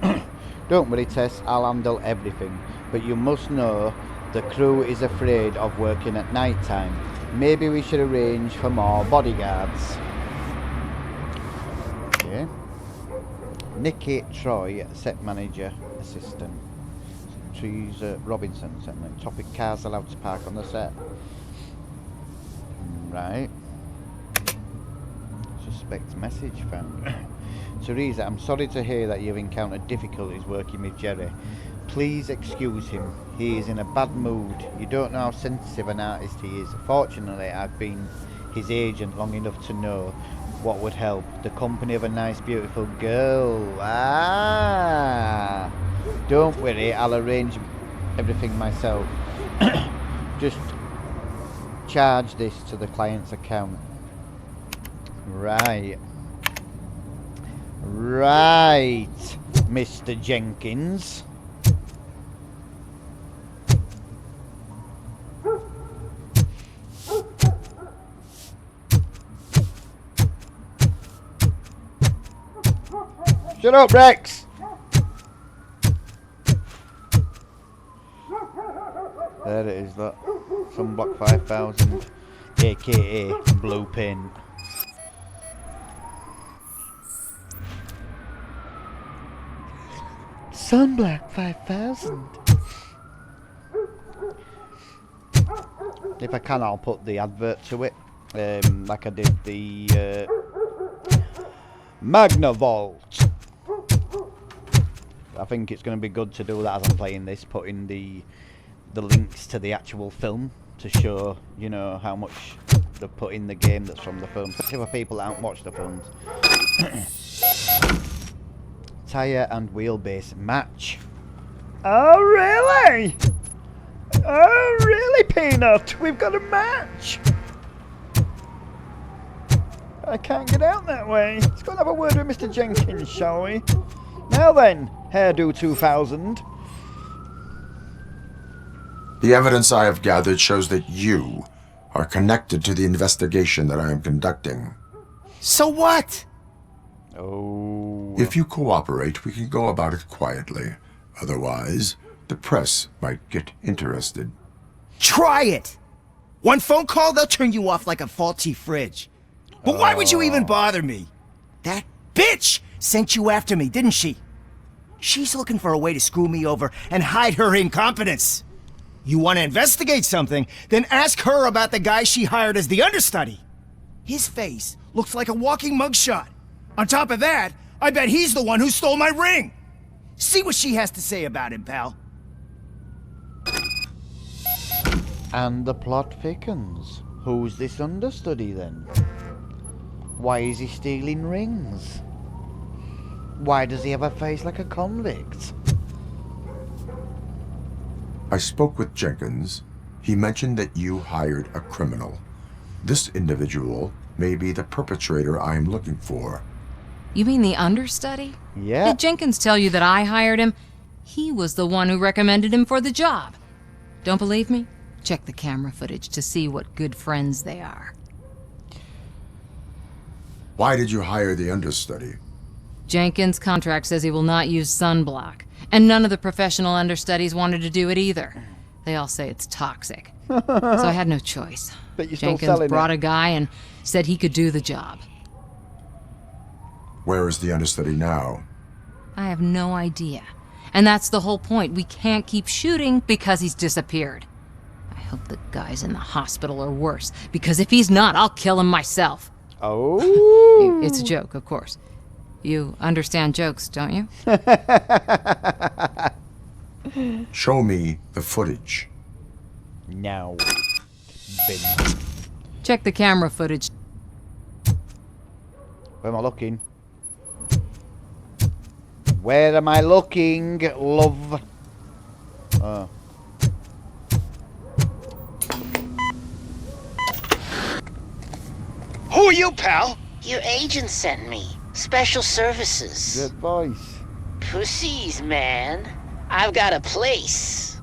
Don't worry, Tess, I'll handle everything. But you must know the crew is afraid of working at night time. Maybe we should arrange for more bodyguards. Okay. Nikki Troy, set manager assistant. Teresa Robinson, set manager. Topic: cars allowed to park on the set. Right. Suspect message found. Teresa, I'm sorry to hear that you've encountered difficulties working with Jerry. Please excuse him. He is in a bad mood. You don't know how sensitive an artist he is. Fortunately, I've been his agent long enough to know what would help. The company of a nice, beautiful girl. Ah! Don't worry, I'll arrange everything myself. Just charge this to the client's account. Right. Right, Mr. Jenkins. Shut up, Rex! There it is, that. Sunblock 5000, aka Blue Pin. Sunblock 5000. If I can, I'll put the advert to it, like I did the Magnavolt. I think it's going to be good to do that as I'm playing this, putting the links to the actual film to show, you know, how much they put in the game that's from the film, especially for people that haven't watched the films. Tyre and wheelbase match. Oh really? Oh really, Peanut? We've got a match. I can't get out that way. Let's go and have a word with Mr. Jenkins, shall we? Now then, Hairdo 2000. The evidence I have gathered shows that you are connected to the investigation that I am conducting. So what? Oh. If you cooperate, we can go about it quietly. Otherwise, the press might get interested. Try it! One phone call, they'll turn you off like a faulty fridge. But why would you even bother me? That bitch sent you after me, didn't she? She's looking for a way to screw me over and hide her incompetence. You want to investigate something, then ask her about the guy she hired as the understudy. His face looks like a walking mugshot. On top of that, I bet he's the one who stole my ring. See what she has to say about him, pal. And the plot thickens. Who's this understudy then? Why is he stealing rings? Why does he have a face like a convict? I spoke with Jenkins. He mentioned that you hired a criminal. This individual may be the perpetrator I am looking for. You mean the understudy? Yeah. Did Jenkins tell you that I hired him? He was the one who recommended him for the job. Don't believe me? Check the camera footage to see what good friends they are. Why did you hire the understudy? Jenkins' contract says he will not use sunblock, and none of the professional understudies wanted to do it either. They all say it's toxic. So I had no choice. But you're still Jenkins selling brought it. a guy and said he could do the job. Where is the understudy now? I have no idea. And that's the whole point. We can't keep shooting because he's disappeared. I hope the guy's in the hospital or worse, because if he's not, I'll kill him myself. Oh. It's a joke, of course. You understand jokes, don't you? Show me the footage. Now. Bin. Check the camera footage. Where am I looking? Where am I looking, love? Oh. Who are you, pal? Your agent sent me. Special services. Good voice. Pussies, man. I've got a place.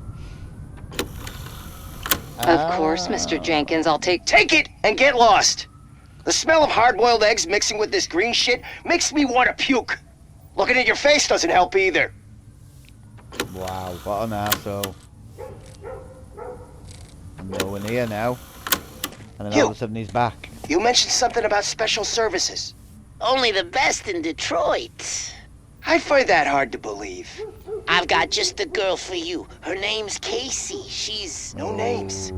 Of course, Mr. Jenkins, I'll take it and get lost. The smell of hard-boiled eggs mixing with this green shit makes me want to puke. Looking at your face doesn't help either. Wow, what an arsehole. Nowhere near now. And then all of a sudden he's back. You mentioned something about special services. Only the best in Detroit. I find that hard to believe. I've got just the girl for you. Her name's Casey. She's no names.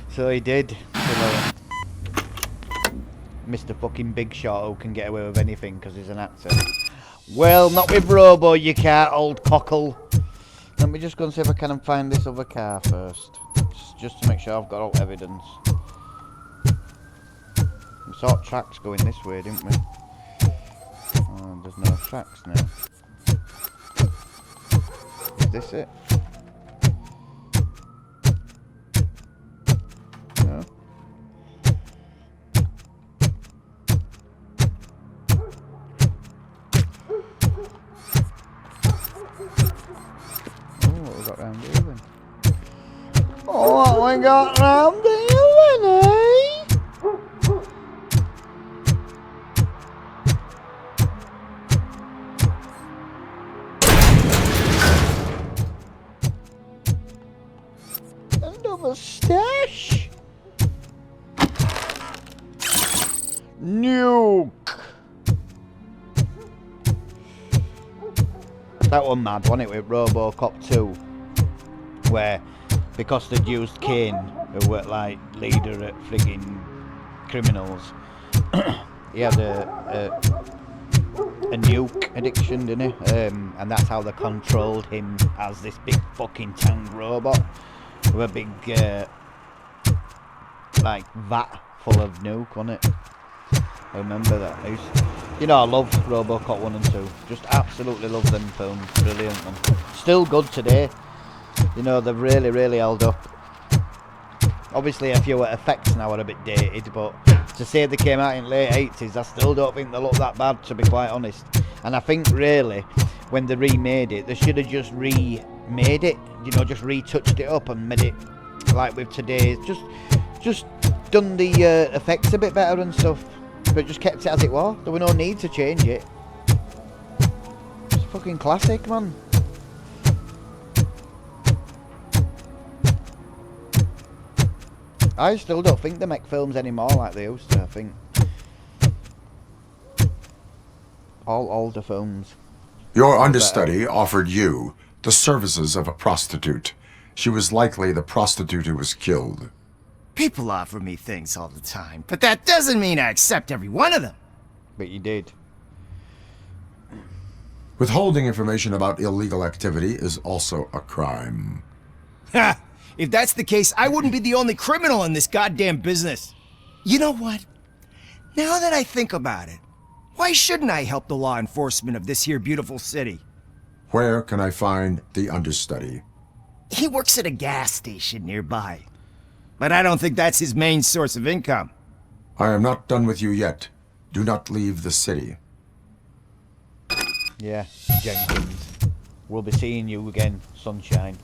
So he did. Mr. fucking Big Shot who can get away with anything because he's an actor. Well, not with Robo, you can't, old cockle. Let me just go and see if I can find this other car first. Just to make sure I've got all evidence. We saw tracks going this way, didn't we? Oh, there's no tracks now. Is this it? No. What we got round here then? Oh, what we got round here then, eh? Another stash. Nuke. That one mad, wasn't it, with Robocop 2, where because they'd used Kane, who were like leader at frigging criminals, he had a nuke addiction, didn't he? And that's how they controlled him as this big fucking tank robot with a big like vat full of nuke on it. I remember that. You know, I love Robocop 1 and 2. Just absolutely love them films. Brilliant, man. Still good today. You know, they've really, really held up. Obviously, a few effects now are a bit dated, but to say they came out in late 80s, I still don't think they look that bad, to be quite honest. And I think, really, when they remade it, they should have just remade it. You know, just retouched it up and made it like with today's. Just done the effects a bit better and stuff. But just kept it as it was. There was no need to change it. It's a fucking classic, man. I still don't think they make films anymore like they used to, I think. All older films. Your understudy offered you the services of a prostitute. She was likely the prostitute who was killed. People offer me things all the time, but that doesn't mean I accept every one of them. But you did. Withholding information about illegal activity is also a crime. Ha! If that's the case, I wouldn't be the only criminal in this goddamn business. You know what? Now that I think about it, why shouldn't I help the law enforcement of this here beautiful city? Where can I find the understudy? He works at a gas station nearby. But I don't think that's his main source of income. I am not done with you yet. Do not leave the city. Yeah, Jenkins. We'll be seeing you again, sunshine.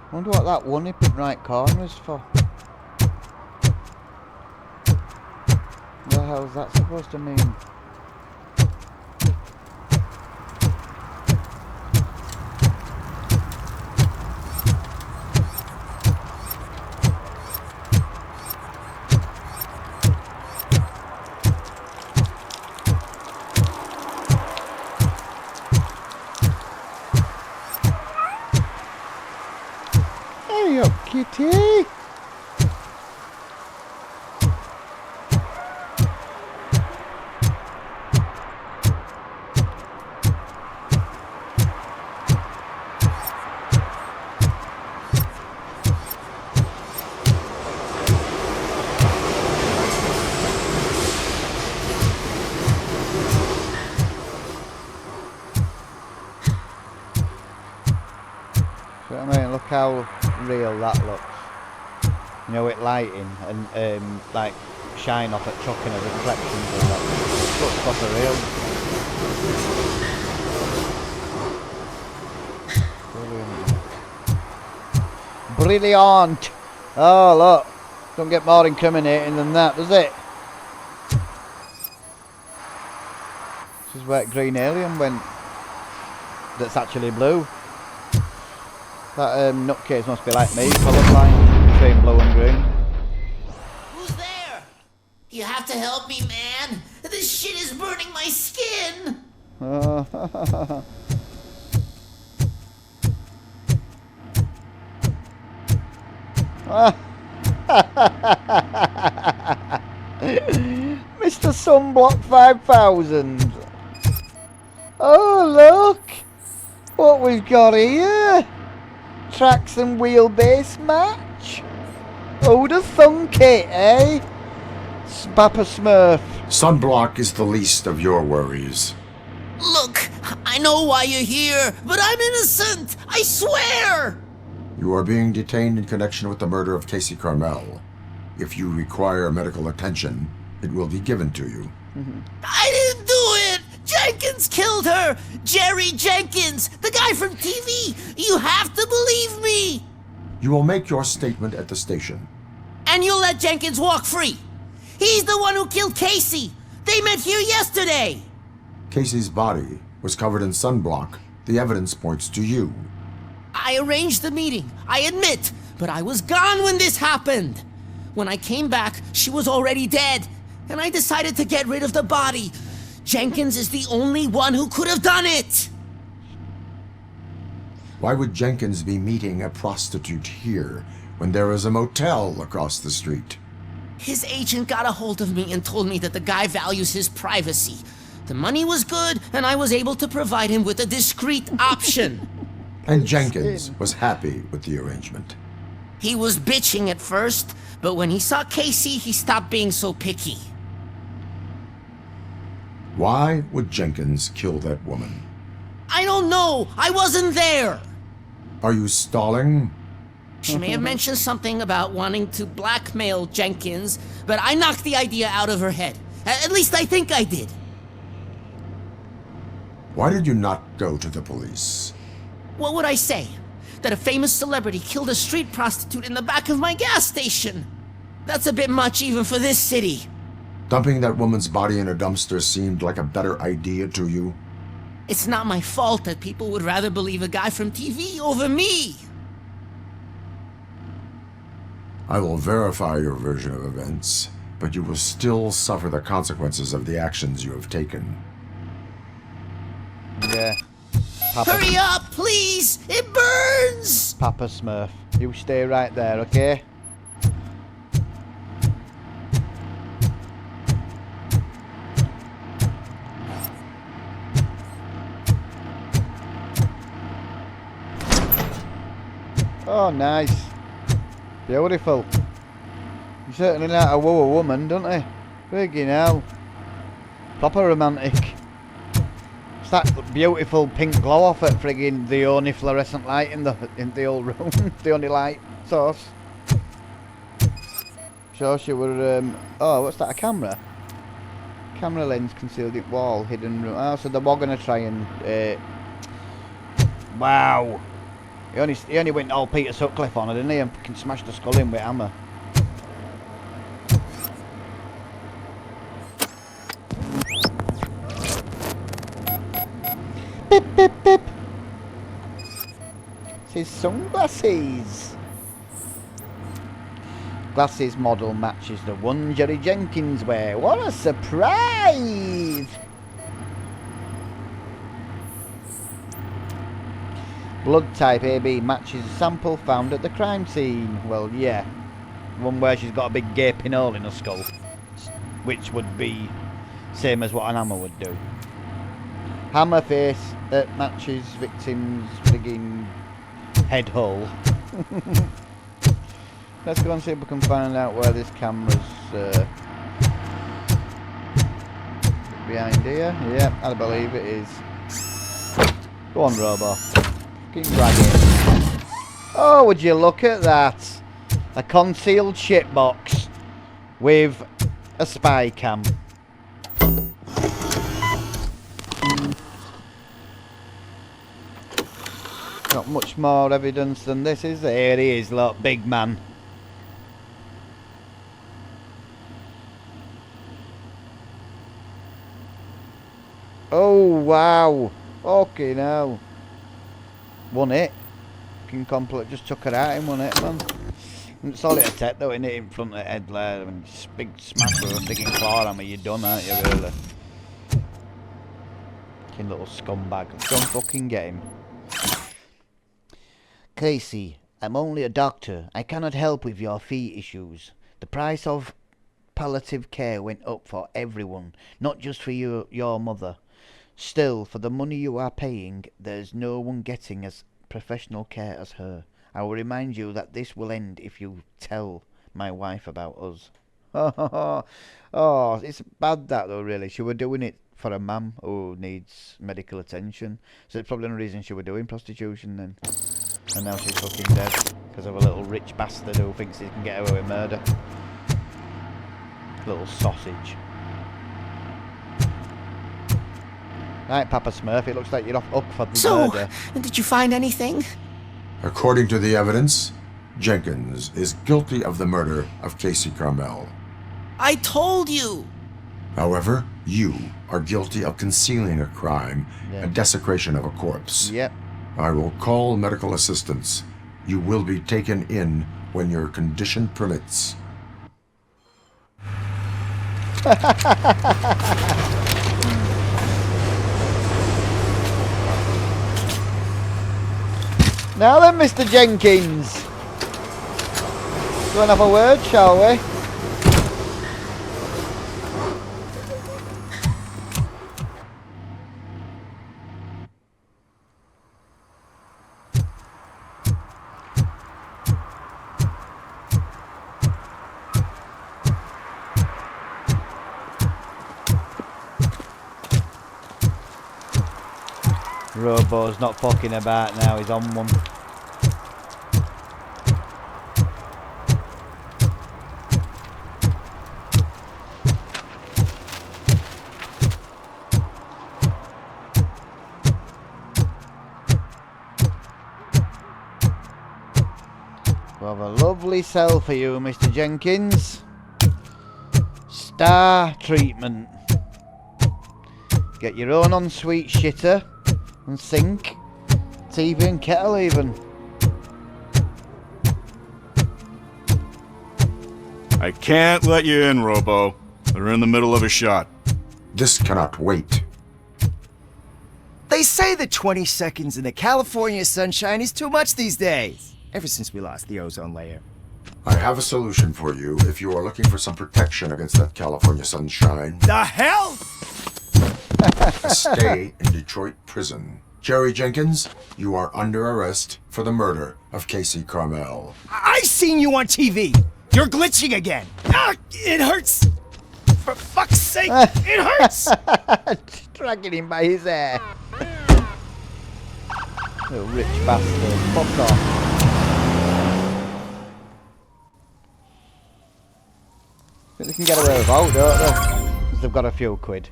I wonder what that one up in right corner is for. What the hell is that supposed to mean? Hey up, kitty! See what I mean? Look how real that looks. You know, with lighting and like shine off at chucking of reflections and that. Looks proper real. Brilliant. Brilliant! Oh look, don't get more incriminating than that, does it? This is where green alien went. That's actually blue. That nutcase must be like me, colourblind, between blue and green. Who's there? You have to help me, man. This shit is burning my skin. Mr. Sunblock 5000. Oh look, what we've got here. Tracks and wheelbase match. Who'd have thunk it, eh? Papa Smurf. Sunblock is the least of your worries. Look, I know why you're here, but I'm innocent! I swear! You are being detained in connection with the murder of Casey Carmel. If you require medical attention, it will be given to you. I didn't do it! Jenkins killed her! Jerry Jenkins, the guy from TV! You have to believe me! You will make your statement at the station. And you'll let Jenkins walk free! He's the one who killed Casey! They met here yesterday! Casey's body was covered in sunblock. The evidence points to you. I arranged the meeting, I admit, but I was gone when this happened. When I came back, she was already dead, and I decided to get rid of the body. Jenkins is the only one who could have done it! Why would Jenkins be meeting a prostitute here when there is a motel across the street? His agent got a hold of me and told me that the guy values his privacy. The money was good, and I was able to provide him with a discreet option. And Jenkins was happy with the arrangement. He was bitching at first, but when he saw Casey, he stopped being so picky. Why would Jenkins kill that woman? I don't know! I wasn't there! Are you stalling? She may have mentioned something about wanting to blackmail Jenkins, but I knocked the idea out of her head. At least I think I did. Why did you not go to the police? What would I say? That a famous celebrity killed a street prostitute in the back of my gas station? That's a bit much even for this city. Dumping that woman's body in a dumpster seemed like a better idea to you? It's not my fault that people would rather believe a guy from TV over me. I will verify your version of events, but you will still suffer the consequences of the actions you have taken. Yeah. Papa. Hurry up, please! It burns! Papa Smurf, you stay right there, okay? Oh, nice. Beautiful. You certainly know how to woo a woman, don't they? Friggin' hell. Proper romantic. It's that beautiful pink glow off at friggin' the only fluorescent light in the old room. The only light source. Sure she were, oh, what's that, a camera? Camera lens concealed in wall, hidden room. Oh, so they were gonna try and, wow. He only went all Peter Sutcliffe on her, didn't he? And fucking smashed the skull in with a hammer. Beep, beep, beep. It's his sunglasses. Glasses model matches the one Jerry Jenkins wear. What a surprise! Blood type AB matches sample found at the crime scene. Well, yeah. One where she's got a big gaping hole in her skull. Which would be same as what an hammer would do. Hammer face that matches victim's frigging head hole. Let's go and see if we can find out where this camera's behind here. Yeah, I believe it is. Go on, Robo. Fucking drag it. Oh, would you look at that? A concealed shitbox with a spy cam. Not much more evidence than this, is there? Here he is, look, big man. Oh, wow. Okay, now. Won it. Fucking complete. Just took her out and won it, man. It's all it attack though, innit, in front of the head there. I mean, big smash with a frigging claw hammer, you're done, aren't you, really? Fucking little scumbag. Don't fucking get him. Casey, I'm only a doctor. I cannot help with your fee issues. The price of palliative care went up for everyone, not just for your mother. Still, for the money you are paying, there's no one getting as professional care as her. I will remind you that this will end if you tell my wife about us. Oh, it's bad that though, really. She were doing it for a mum who needs medical attention. So it's probably the reason she was doing prostitution then. And now she's fucking dead because of a little rich bastard who thinks he can get away with murder. Little sausage. Right, Papa Smurf, it looks like you're off up for the murder. Did you find anything? According to the evidence, Jenkins is guilty of the murder of Casey Carmel. I told you! However, you are guilty of concealing a crime and desecration of a corpse. Yep. I will call medical assistance. You will be taken in when your condition permits. Now then, Mr. Jenkins. Go and have a word, shall we? Robo's not fucking about now, he's on one. We'll have a lovely cell for you, Mr. Jenkins. Star treatment. Get your own ensuite shitter and sink, TV and kettle even. I can't let you in, Robo. They're in the middle of a shot. This cannot wait. They say that 20 seconds in the California sunshine is too much these days, ever since we lost the ozone layer. I have a solution for you if you are looking for some protection against that California sunshine. The hell? A stay in Detroit prison. Jerry Jenkins, you are under arrest for the murder of Casey Carmel. I seen you on TV. You're glitching again. Ah, it hurts. For fuck's sake, it hurts. Dragging him by his hair. Little rich bastard. Fuck off. But they can get away without, don't they? Because they've got a few quid.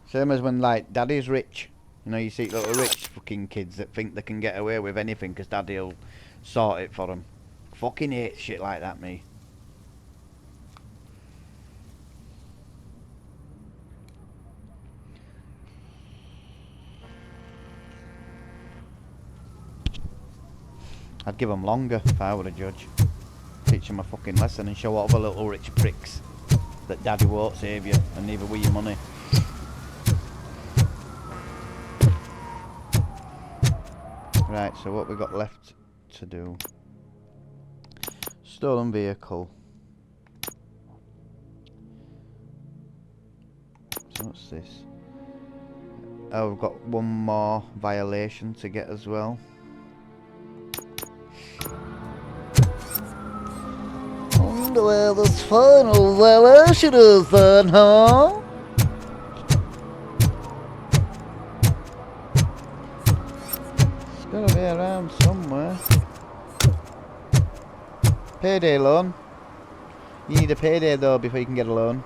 Same as when, like, daddy's rich. You know, you see little rich fucking kids that think they can get away with anything because daddy'll sort it for them. Fucking hate shit like that, me. I'd give them longer if I were a judge. Teach them a fucking lesson and show all the little rich pricks that daddy won't save you and neither will your money. Right, so what we got left to do? Stolen vehicle. So what's this? Oh, we've got one more violation to get as well. Wonder where this final violation is then, huh? Gotta be around somewhere. Payday loan. You need a payday though before you can get a loan.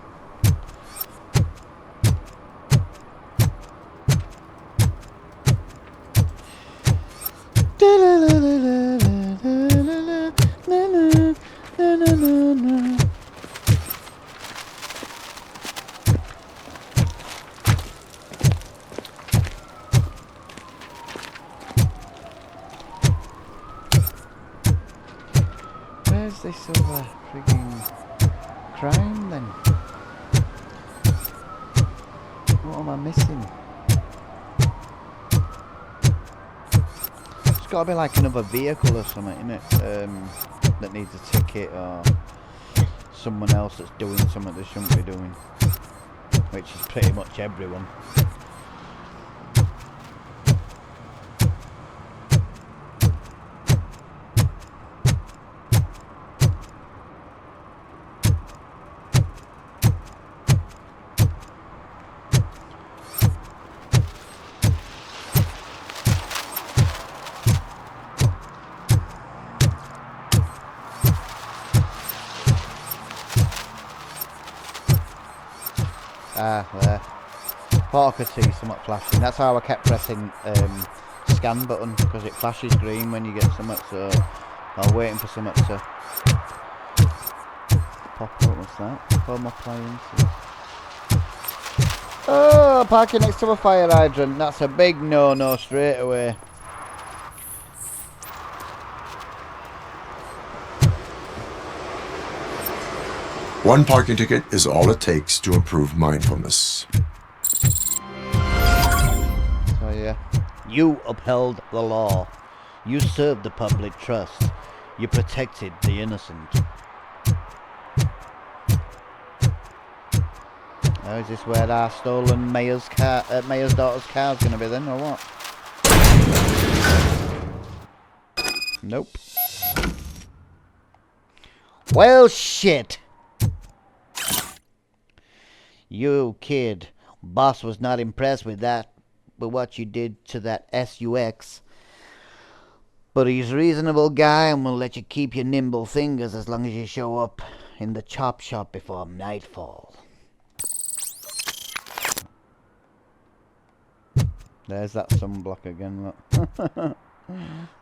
Where's this other frigging crime then? What am I missing? It's got to be like another vehicle or something, innit? That needs a ticket or someone else that's doing something they shouldn't be doing. Which is pretty much everyone. Ah, there. Thought I could see something flashing. That's how I kept pressing scan button, because it flashes green when you get something, so I'm waiting for something to pop up. What's that? Home appliances. Oh, parking next to a fire hydrant. That's a big no-no straight away. One parking ticket is all it takes to improve mindfulness. So yeah, you upheld the law. You served the public trust. You protected the innocent. Now, is this where our stolen mayor's daughter's car's gonna be then, or what? Nope. Well, shit. You kid, boss was not impressed with what you did to that SUX. But he's a reasonable guy and will let you keep your nimble fingers as long as you show up in the chop shop before nightfall. There's that sunblock again, look.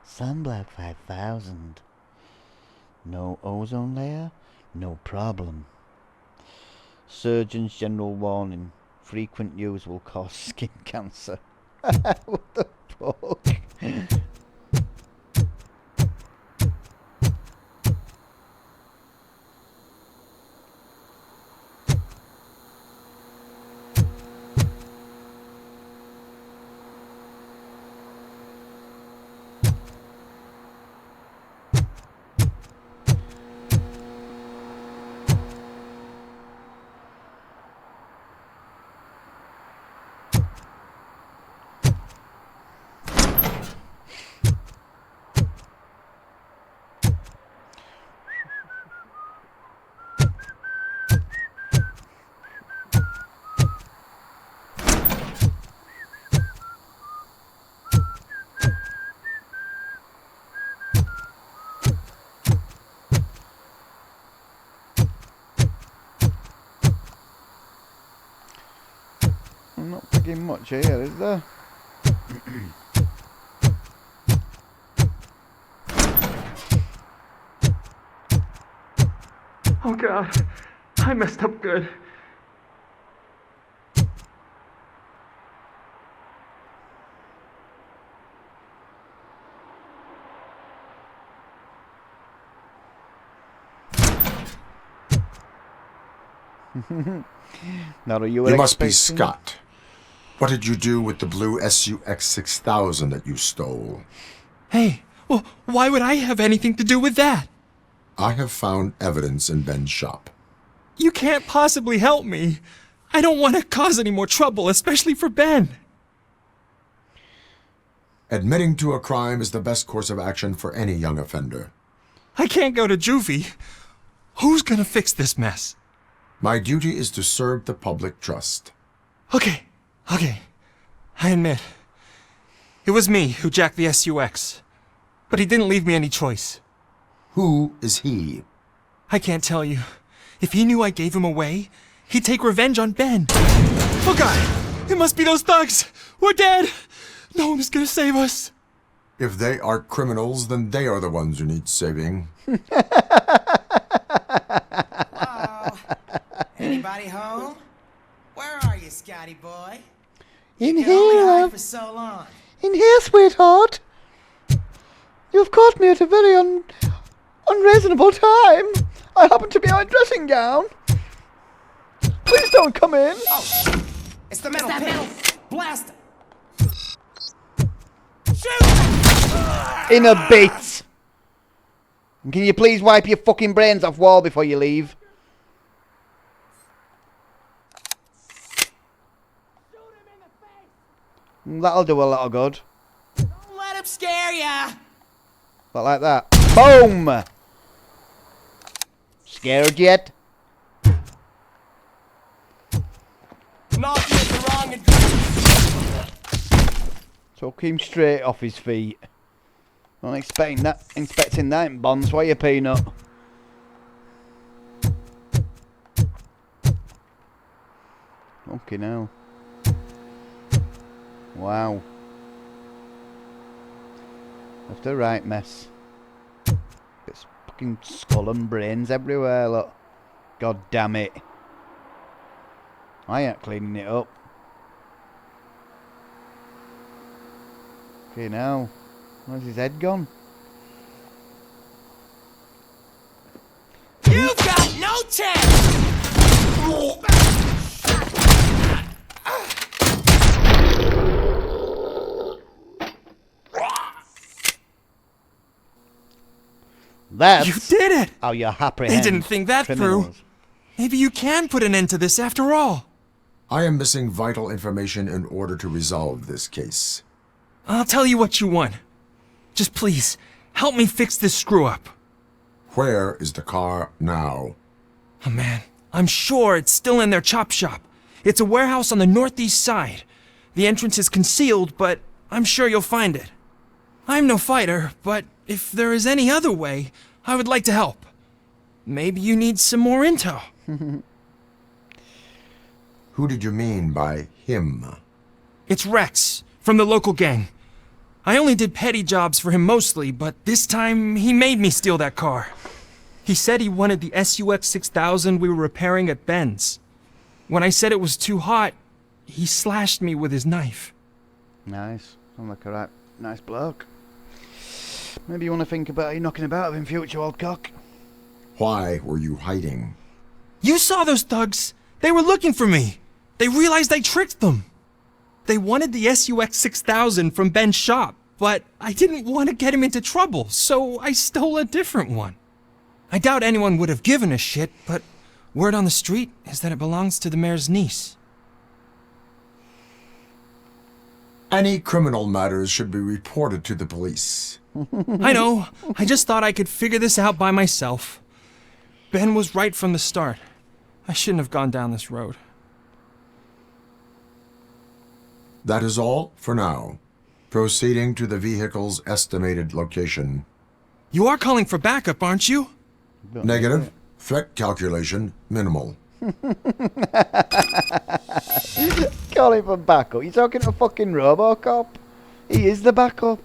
Sunblock 5000. No ozone layer? No problem. Surgeon's general warning. Frequent use will cause skin cancer. What the fuck? Not picking much here, is there? Oh God, I messed up good. Not what You must be Scott. What did you do with the blue SUX 6000 that you stole? Hey, well, why would I have anything to do with that? I have found evidence in Ben's shop. You can't possibly help me. I don't want to cause any more trouble, especially for Ben. Admitting to a crime is the best course of action for any young offender. I can't go to juvie. Who's gonna fix this mess? My duty is to serve the public trust. Okay. I admit. It was me who jacked the SUX. But he didn't leave me any choice. Who is he? I can't tell you. If he knew I gave him away, he'd take revenge on Ben. Oh God! It must be those thugs! We're dead! No one is gonna save us. If they are criminals, then they are the ones who need saving. Hello? Anybody home? Where are you, Scotty boy? In You've been only here, high for so long. In here, sweetheart. You've caught me at a very unreasonable time. I happen to be out dressing gown. Please don't come in. Oh, it's the metal pin. Blast him. In a bit. And can you please wipe your fucking brains off wall before you leave? That'll do a lot of good. Don't let him scare ya. But like that. Boom! Scared yet? Knock you at the wrong address. Took him straight off his feet. Not expecting that in Bonds, why you, Peanut? Fucking hell. Wow. That's the right mess. It's fucking skull and brains everywhere, look. God damn it. I ain't cleaning it up. Okay, now. Where's his head gone? You've got no chance! That's You did it! how you They apprehend didn't think that criminals. through. Maybe you can put an end to this after all. I am missing vital information in order to resolve this case. I'll tell you what you want. Just please, help me fix this screw-up. Where is the car now? Oh man, I'm sure it's still in their chop shop. It's a warehouse on the northeast side. The entrance is concealed, but I'm sure you'll find it. I'm no fighter, but if there is any other way, I would like to help. Maybe you need some more intel. Who did you mean by him? It's Rex, from the local gang. I only did petty jobs for him mostly, but this time he made me steal that car. He said he wanted the SUX 6000 we were repairing at Ben's. When I said it was too hot, he slashed me with his knife. Nice. Sound like a right nice bloke. Maybe you want to think about you knocking about in future, old cock. Why were you hiding? You saw those thugs. They were looking for me. They realized I tricked them. They wanted the SUX 6000 from Ben's shop, but I didn't want to get him into trouble, so I stole a different one. I doubt anyone would have given a shit, but word on the street is that it belongs to the mayor's niece. Any criminal matters should be reported to the police. I know. I just thought I could figure this out by myself. Ben was right from the start. I shouldn't have gone down this road. That is all for now. Proceeding to the vehicle's estimated location. You are calling for backup, aren't you? Negative. Threat calculation minimal. Calling for backup. You're talking to fucking Robocop. He is the backup.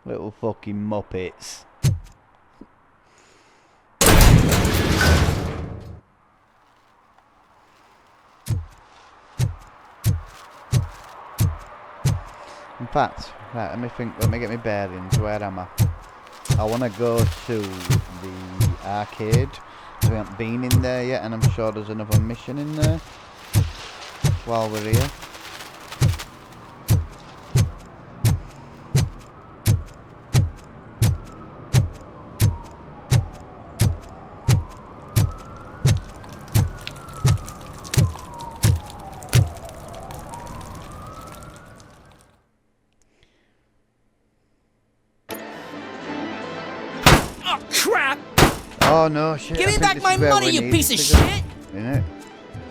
Little fucking muppets. In fact, right, let me get my bearings. Where am I? I want to go to the arcade. We haven't been in there yet, and I'm sure there's another mission in there while we're here. Crap! Oh no, shit. Give I me think back this my is where money, we you need piece of to go. shit! Yeah.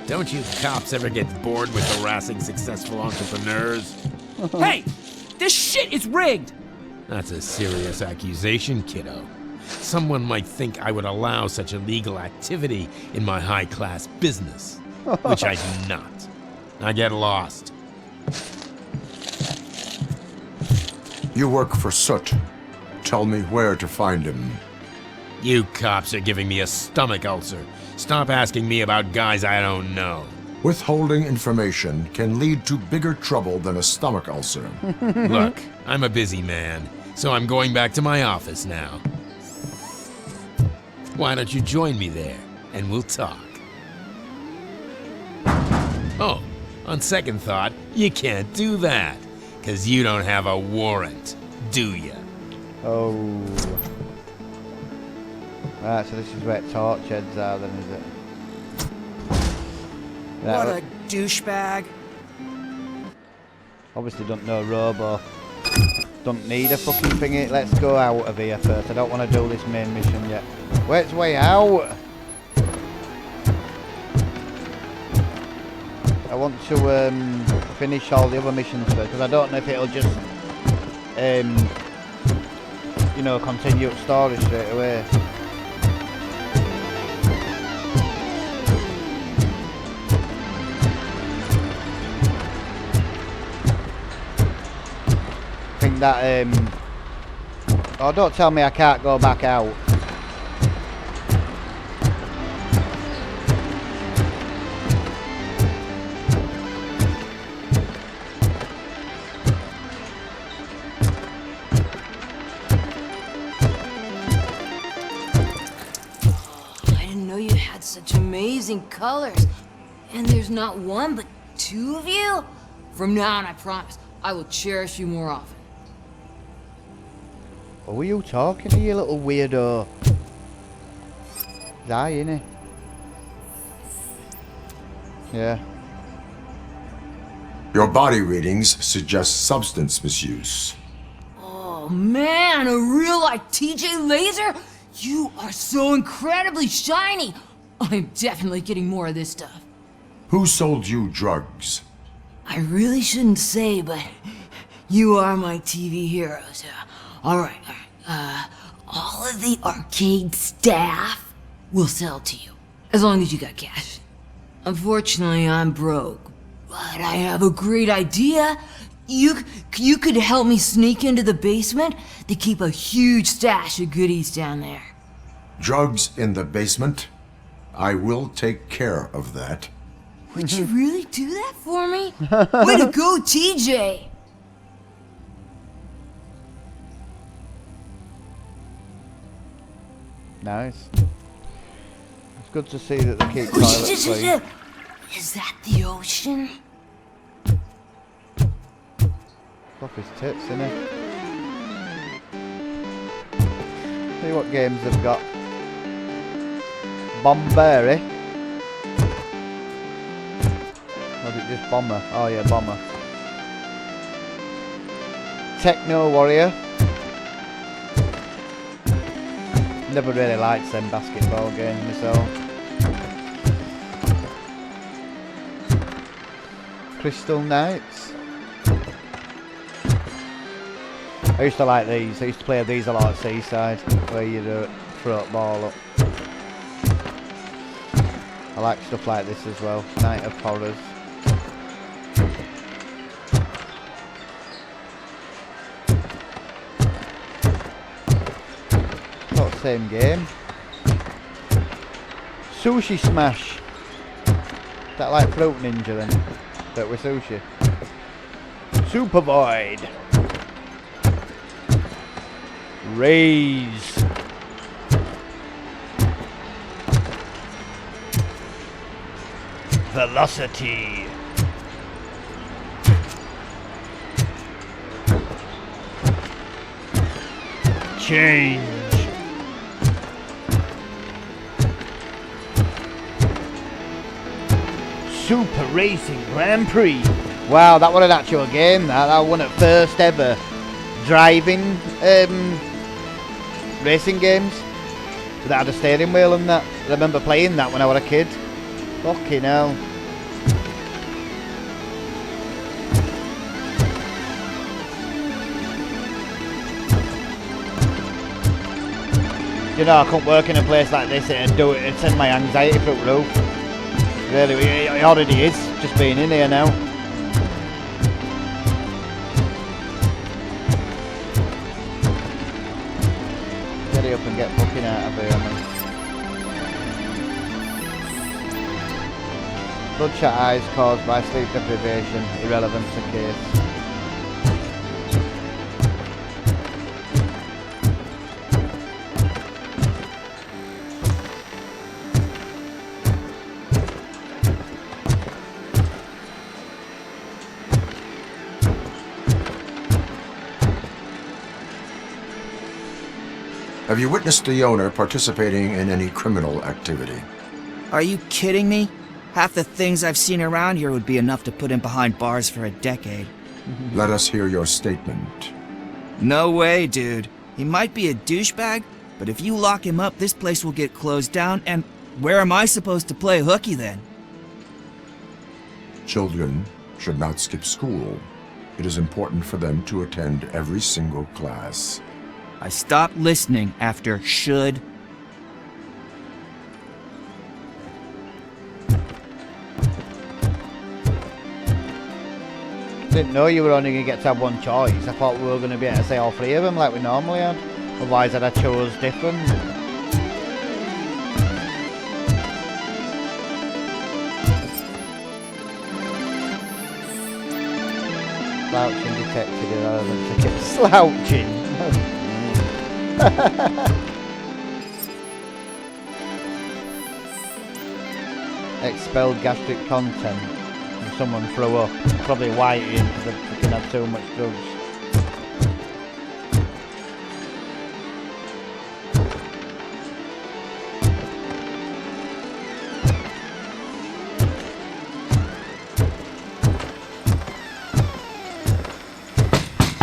Don't you cops ever get bored with harassing successful entrepreneurs? Hey! This shit is rigged! That's a serious accusation, kiddo. Someone might think I would allow such illegal activity in my high-class business, which I do not. I get lost. You work for Soot. Tell me where to find him. You cops are giving me a stomach ulcer. Stop asking me about guys I don't know. Withholding information can lead to bigger trouble than a stomach ulcer. Look, I'm a busy man, so I'm going back to my office now. Why don't you join me there, and we'll talk. Oh, on second thought, you can't do that, 'cause you don't have a warrant, do ya? Oh. Right, so this is where torch heads are then, is it? Right, What a douchebag. obviously don't know Robo. Don't need a fucking thingy. Let's go out of here first. I don't want to do this main mission yet. Where's the way out? I want to finish all the other missions first, because I don't know if it'll just, you know, continue up story straight away. I think that, oh, don't tell me I can't go back out. Such amazing colors. And there's not one, but two of you? From now on, I promise, I will cherish you more often. What were you talking to, you little weirdo? Die, innit? Yeah. Your body readings suggest substance misuse. Oh man, a real like TJ Laser? You are so incredibly shiny. I'm definitely getting more of this stuff. Who sold you drugs? I really shouldn't say, but you are my TV heroes. Alright. All of the arcade staff will sell to you, as long as you got cash. Unfortunately, I'm broke, but I have a great idea. You could help me sneak into the basement. They keep a huge stash of goodies down there. Drugs in the basement? I will take care of that. Would you really do that for me? Way to go, TJ! Nice. It's good to see that they keep toilets clean. Is that the ocean? Off his tits, innit? See what games they've got. Bomberry. Or is it just Bomber? Oh yeah, Bomber. Techno Warrior. Never really liked them basketball games myself. Crystal Knights. I used to like these. I used to play these a lot at Seaside, where you'd throw a ball up. I like stuff like this as well. Night of Horrors. Not the same game. Sushi Smash. Is that like Fruit Ninja then? But with sushi. Super Void. Raise. Velocity. Change. Super Racing Grand Prix. Wow, that was an actual game. That won at first ever driving racing games that had a steering wheel and that. I remember playing that when I was a kid. Fucking hell. You know, I couldn't work in a place like this and do it and send my anxiety through the roof. Really, it already is, just being in here now. Get it up and get fucking out of here, man. Bloodshot eyes caused by sleep deprivation, irrelevant to case. Have you witnessed the owner participating in any criminal activity? Are you kidding me? Half the things I've seen around here would be enough to put him behind bars for a decade. Let us hear your statement. No way, dude. He might be a douchebag, but if you lock him up, this place will get closed down, and where am I supposed to play hooky then? Children, should not skip school. It is important for them to attend every single class. I stopped listening after should. Didn't know you were only going to get to have one choice. I thought we were going to be able to say all three of them like we normally had. Otherwise I'd have chose different. Slouching detected irrelevant ticket. Slouching! Expelled gastric content. And someone threw up. Probably whiting because they fucking had too much drugs.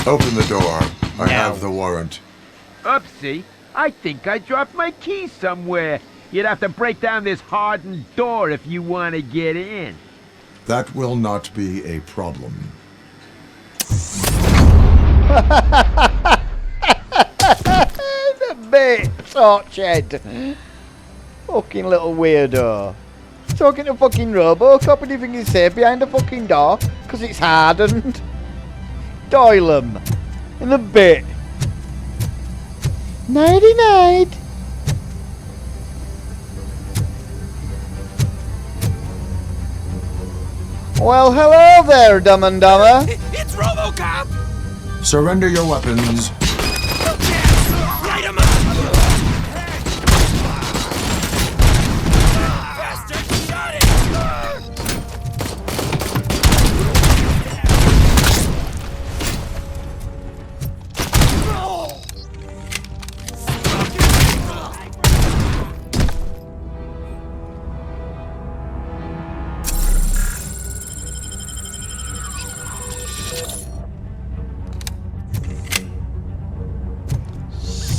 Open the door. I have the warrant. Oopsie. I think I dropped my keys somewhere. You'd have to break down this hardened door if you want to get in. That will not be a problem. The bit tortured. Fucking little weirdo. Talking to fucking Robocop and you think he's safe behind the fucking door because it's hardened. Doyle him in the bit. Nighty night. Well, hello there, Dumb and Dumber. It's Robocop! Surrender your weapons. Light him up! Faster, shot it!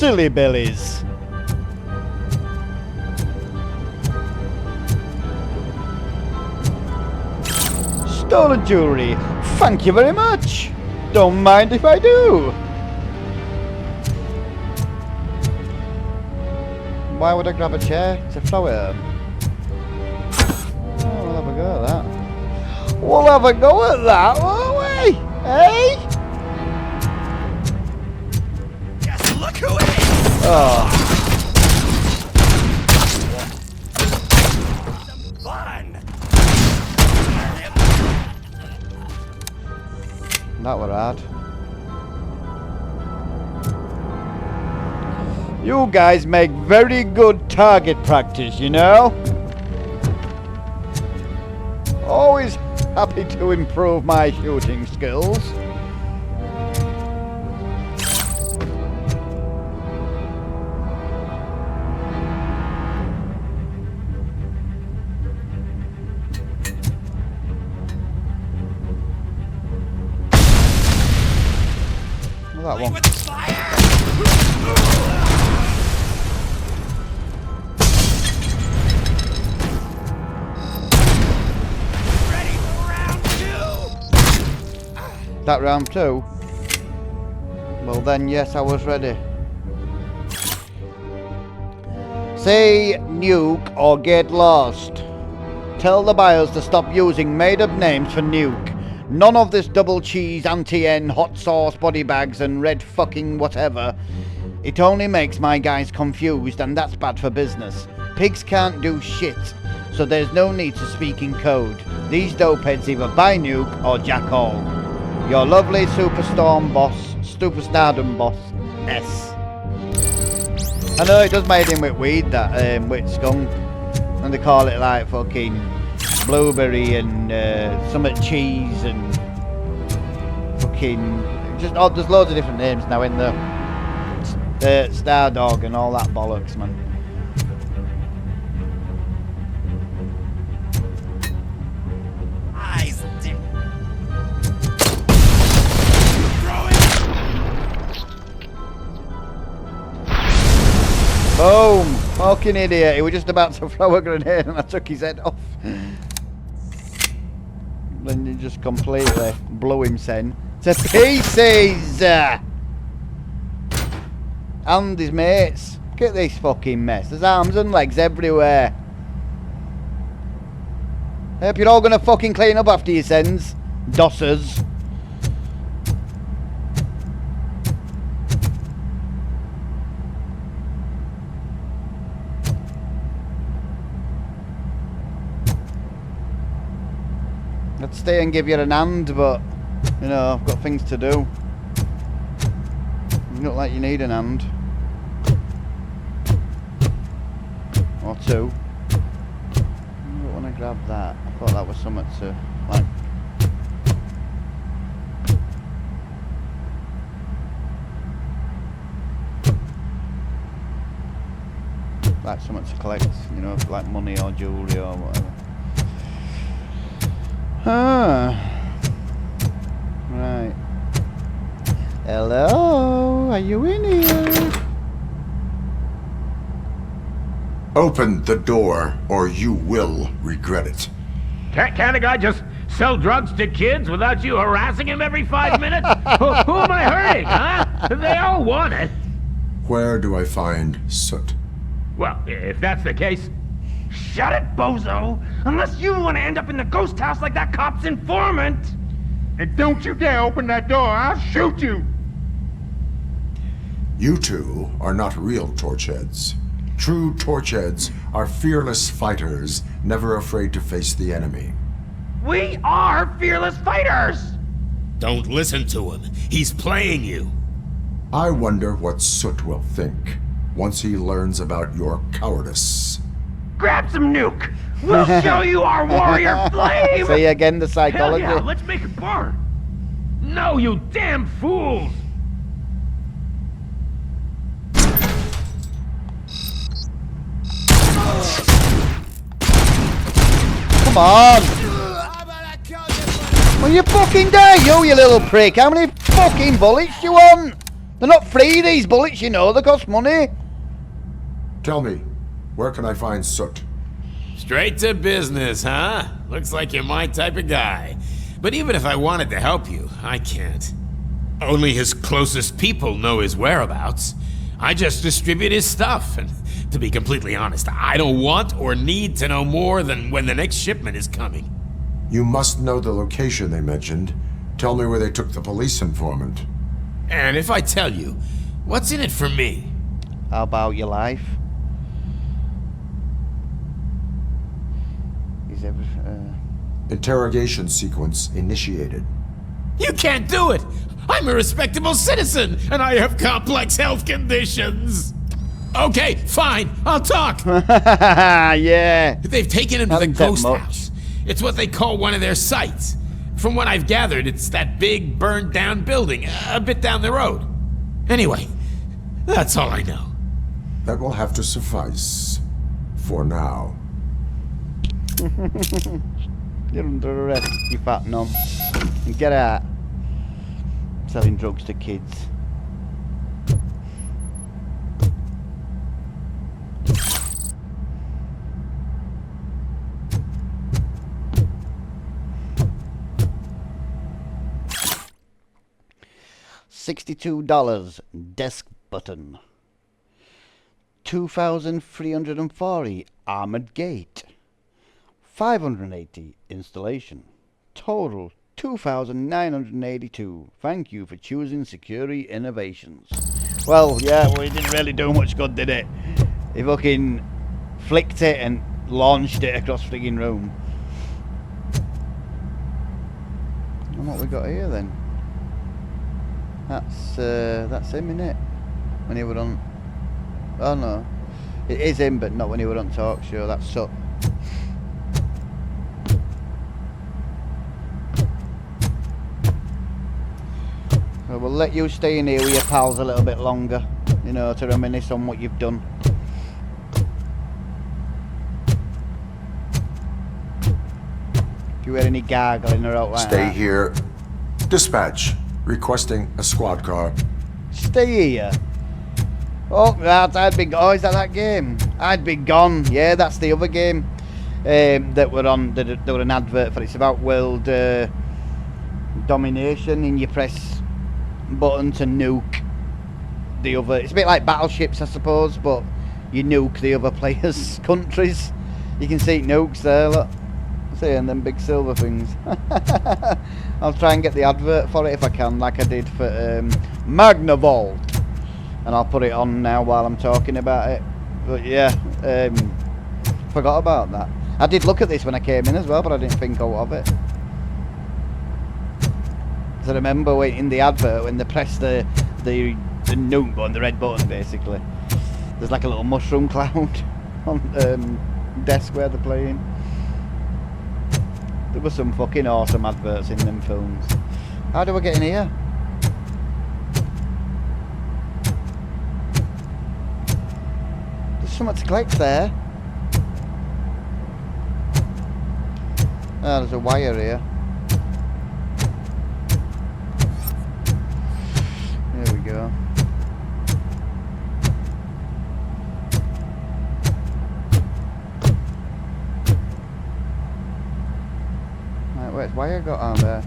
Silly billies. Stolen jewelry. Thank you very much. Don't mind if I do. Why would I grab a chair to throw it at him? Oh, we'll have a go at that. We'll have a go at that, won't we? Hey? Look who it is! Oh. Fun! That were hard. You guys make very good target practice, you know? Always happy to improve my shooting skills. That one. Ready for round 2? That round 2? Well then, yes, I was ready. Say nuke or get lost. Tell the buyers to stop using made-up names for nuke. None of this double cheese, anti-N, hot sauce, body bags and red fucking whatever. It only makes my guys confused and that's bad for business. Pigs can't do shit, so there's no need to speak in code. These dopeheads either buy nuke or jack all. Your lovely Superstardom boss, S. I know it does made him with weed, that with skunk. And they call it like fucking blueberry and something cheese and fucking just there's loads of different names now in the Star Dog and all that bollocks, man. Eyes dick. Boom! Fucking idiot. He was just about to throw a grenade and I took his head off. Then just completely blew him sen to pieces. And his mates. Look at this fucking mess. There's arms and legs everywhere. I hope you're all gonna fucking clean up after your sins, dossers. I'd stay and give you an hand, but, you know, I've got things to do. You look like you need an hand. Or two. I don't want to grab that. I thought that was something to, like... like something to collect, you know, like money or jewellery or whatever. Right. Hello? Are you in here? Open the door, or you will regret it. Can't a guy just sell drugs to kids without you harassing him every 5 minutes? Who am I hurting, huh? They all want it. Where do I find Soot? Well, if that's the case... Shut it, bozo! Unless you want to end up in the ghost house like that cop's informant! And don't you dare open that door, I'll shoot you! You two are not real torchheads. True torchheads are fearless fighters, never afraid to face the enemy. We are fearless fighters! Don't listen to him. He's playing you. I wonder what Soot will think once he learns about your cowardice. Grab some nuke! We'll show you our warrior flame! See again the psychology. Hell yeah, let's make it burn! No, you damn fools! Come on! Well, you fucking die, you little prick! How many fucking bullets you want? They're not free, these bullets, you know, they cost money. Tell me, where can I find Soot? Straight to business, huh? Looks like you're my type of guy. But even if I wanted to help you, I can't. Only his closest people know his whereabouts. I just distribute his stuff, and to be completely honest, I don't want or need to know more than when the next shipment is coming. You must know the location they mentioned. Tell me where they took the police informant. And if I tell you, what's in it for me? How about your life? Is Interrogation sequence initiated. You can't do it! I'm a respectable citizen, and I have complex health conditions! Okay, fine, I'll talk! Yeah! They've taken him to the ghost house. It's what they call one of their sites. From what I've gathered, it's that big, burned down building, a bit down the road. Anyway, that's all I know. That will have to suffice. For now. You're under arrest, you fat nom. And get out. Selling drugs to kids. $62 desk button. 2,340 armored gate. 580 installation. Total 2,982. Thank you for choosing Security Innovations. Well, yeah, well, it didn't really do much good, did it? He fucking flicked it and launched it across the friggin' room. And what we got here then? That's him, innit? When he were on... Oh no. It is him, but not when he were on talk show. That's Soot. So we'll let you stay in here with your pals a little bit longer, you know, to reminisce on what you've done. If you hear any gargling or out like Stay that. here. Dispatch. Requesting a squad car. Stay here. Oh, I'd be. Oh, is that game? I'd be gone. Yeah, that's the other game that were on. There were an advert for. It's about World domination, and you press button to nuke the other. It's a bit like battleships, I suppose, but you nuke the other players' countries. You can see nukes there, look. See, and them big silver things. I'll try and get the advert for it if I can, like I did for Magnavolt. And I'll put it on now while I'm talking about it. But yeah, forgot about that. I did look at this when I came in as well, but I didn't think out of it. So I remember in the advert when they press the nuke button, the red button basically, there's like a little mushroom cloud on desk where they're playing. There were some fucking awesome adverts in them films. How do I get in here? There's something to collect there. Oh, there's a wire here. There we go. Right, where's wire got on there?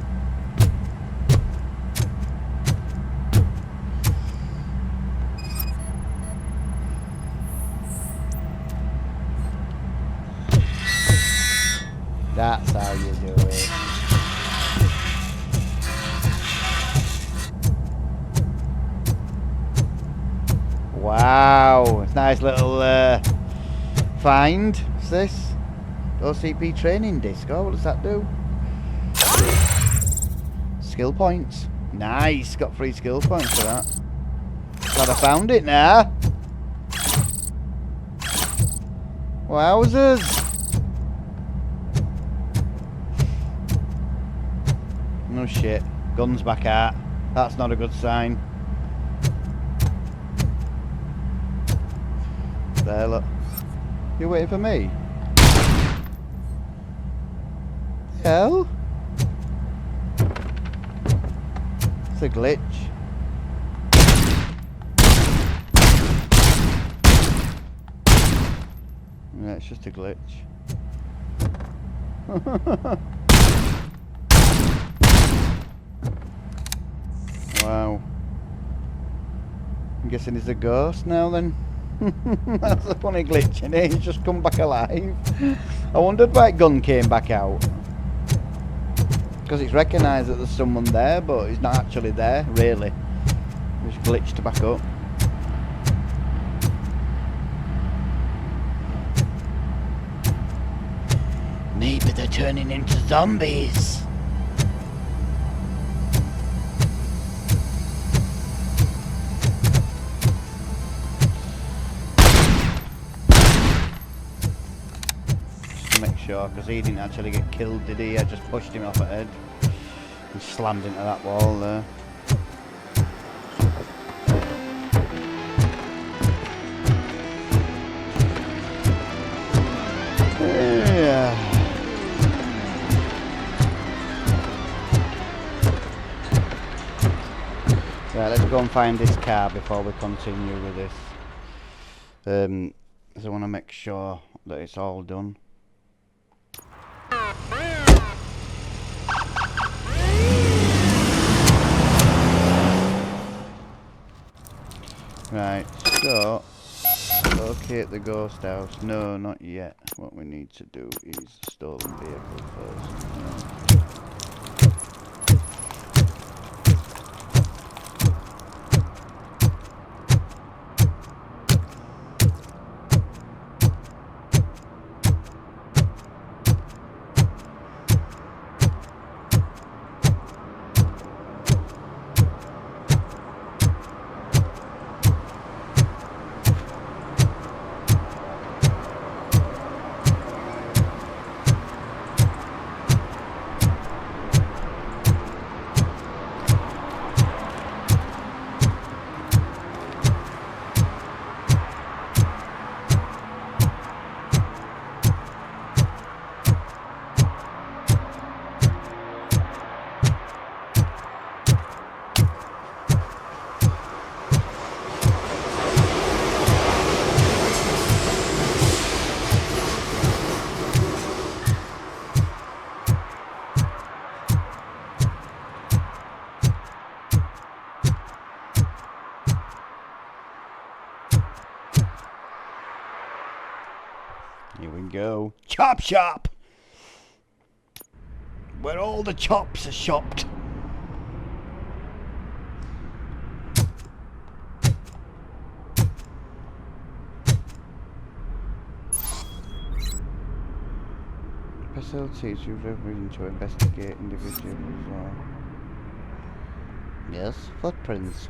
That's how you do it. Wow, it's a nice little find. What's this? OCP training disc. Oh, what does that do? Skill points. Nice, got 3 skill points for that. Glad I found it now. Wowzers. No shit. Guns back out. That's not a good sign. There, look. You're waiting for me? Hell? It's a glitch. Yeah, it's just a glitch. Wow. I'm guessing he's a ghost now then. That's a funny glitch, isn't it? He's just come back alive. I wondered why gun came back out. Because it's recognised that there's someone there, but he's not actually there, really. He's glitched back up. Maybe they're turning into zombies. Sure, because he didn't actually get killed, did he? I just pushed him off the head and slammed into that wall there. Yeah. Right, let's go and find this car before we continue with this. Because I want to make sure that it's all done. Right, so locate the ghost house. No, not yet. What we need to do is the stolen vehicle first. go. Chop shop! Where all the chops are shopped. Facilities you've ever reason to investigate individuals. Yes, footprints.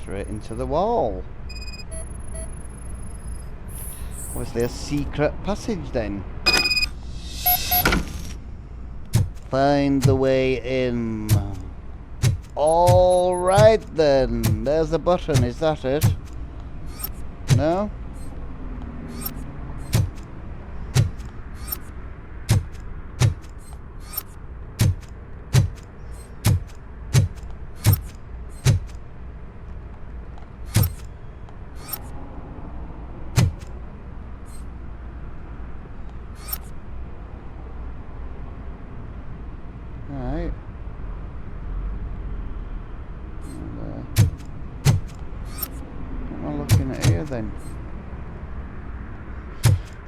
Straight into the wall. Was there a secret passage then? Find the way in. Alright then. There's the button. Is that it? No? Alright. What am I looking at here then?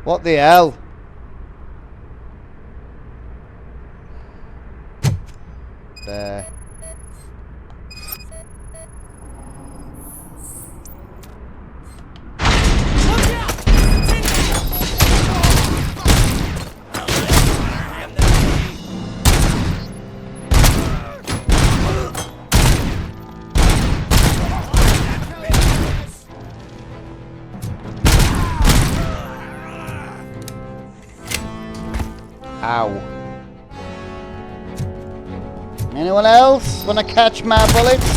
What the hell? There. Ow. Anyone else wanna catch my bullets?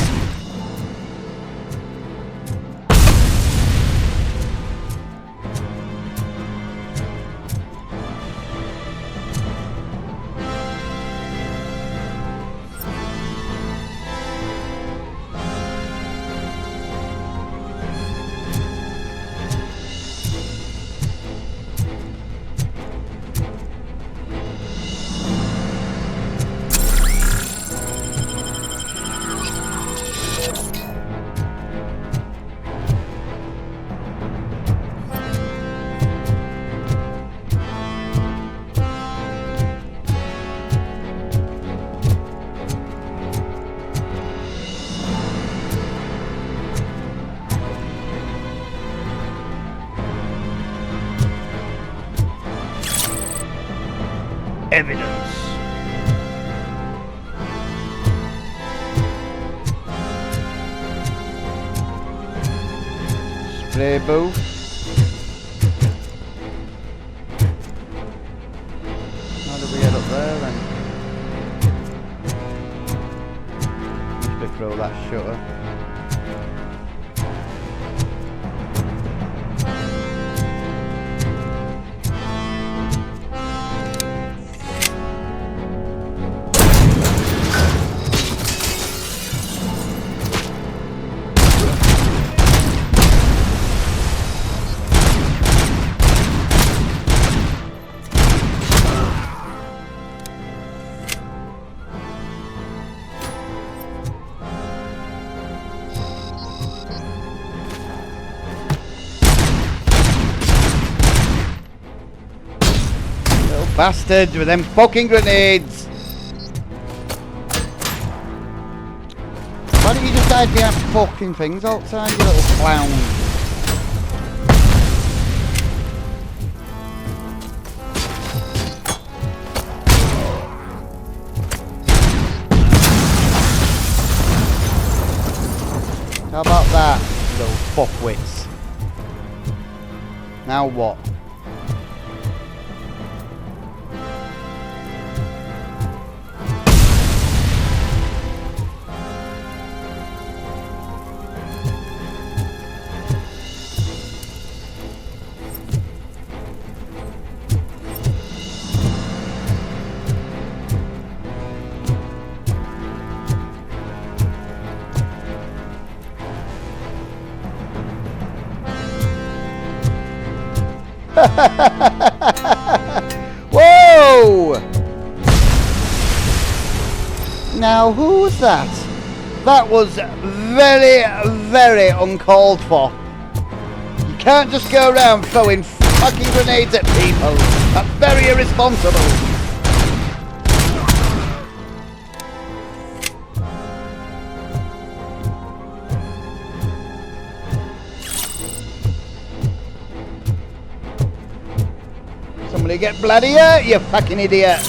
Evidence. Spray booth. How do we get up there then? Just throw that shutter. Bastards with them fucking grenades! Why don't you just hide behind fucking things outside, you little clown? How about that, little fuckwits? Now what? Whoa! Now who was that? That was very, very uncalled for. can't just go around throwing fucking grenades at people. That's very irresponsible. Somebody get bloody hurt, you fucking idiot.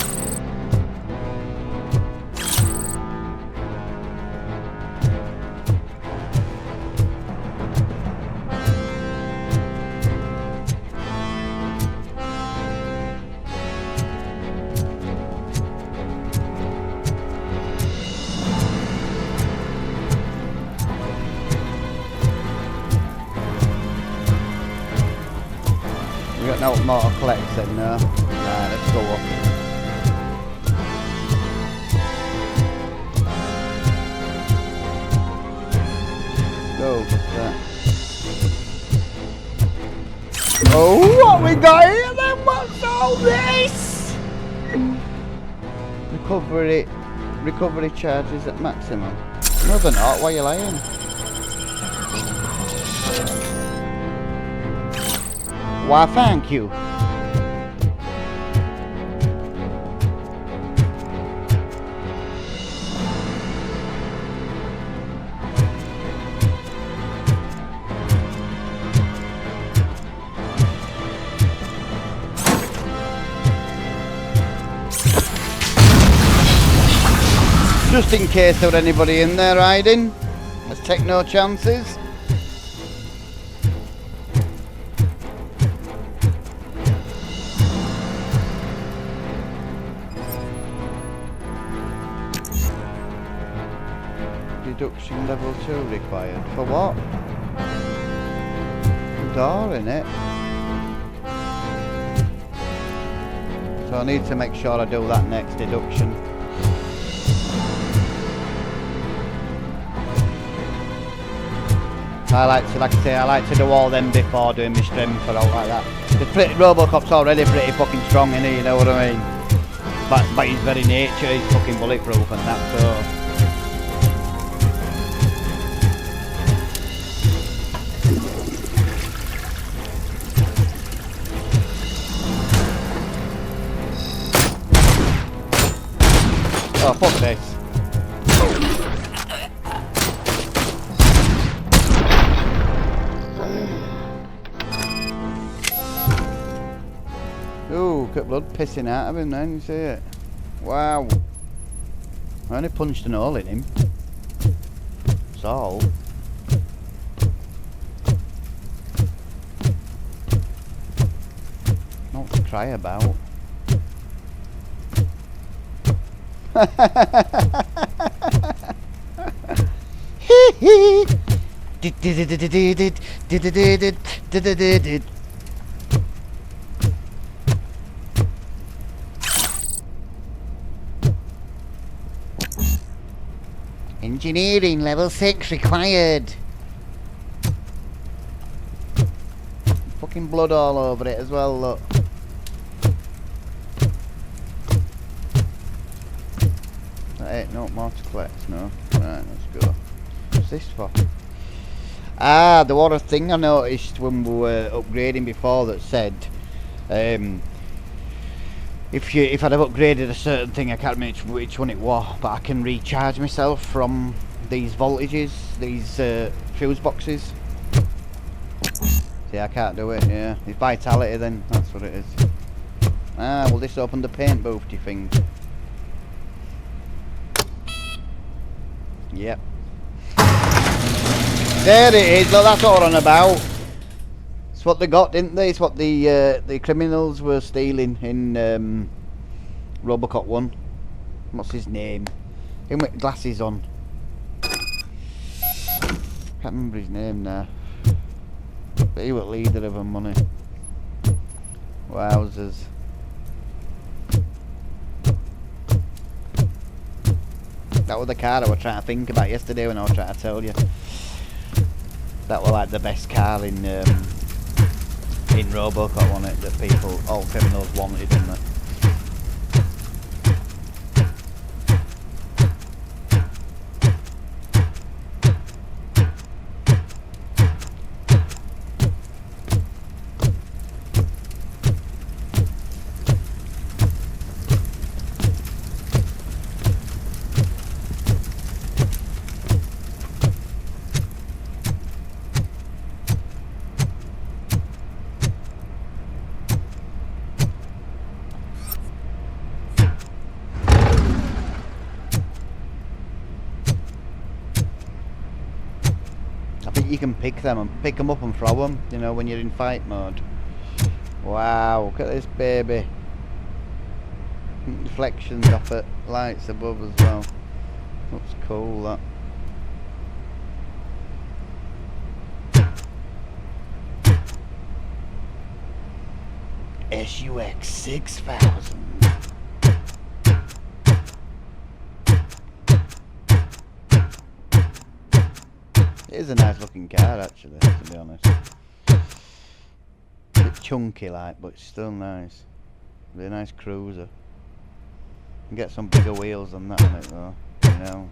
We got no more to collect then, no? Right, let's go up. Go, there. Oh, what we got here then? What's all this? Recovery charges at maximum. No, they're not. Why are you lying? Why, thank you. Just in case there were anybody in there hiding, let's take no chances. Deduction level 2 required. For what? Door in it. So I need to make sure I do that next deduction. Like I say, I like to do all them before doing my strength or out like that. Robocop's already pretty fucking strong, innit, you know what I mean? But by his very nature, he's fucking bulletproof and that, so... Oh, fuck this. Ooh, got blood pissing out of him then, you see it? Wow. I only punched an hole in him. That's all. Not to cry about. Engineering level 6 required. Fucking blood all over it as well, look. No more to collect, no. Right, let's go. What's this for? Ah, there was a thing I noticed when we were upgrading before that said if I'd have upgraded a certain thing, I can't remember which one it was, but I can recharge myself from these voltages, these fuse boxes. See, I can't do it, yeah. It's vitality then, that's what it is. Ah, will this open the paint booth, do you think? Yep. There it is, look, that's what we're on about. It's what they got, didn't they? It's what the criminals were stealing in Robocop 1. What's his name? Him with glasses on. Can't remember his name now. But he was leader of them, wasn't he? Wowzers. That was the car I was trying to think about yesterday when I was trying to tell you. That was like the best car in Robocop, wasn't it? That people, all criminals wanted, didn't it? you can pick them up and throw them, you know, when you're in fight mode. Wow, look at this baby. Reflections off it, lights above as well. Looks cool, that. SUX 6000. It is a nice looking car actually, to be honest. A bit chunky like, but still nice. Be a nice cruiser. And get some bigger wheels on that on it though, you know.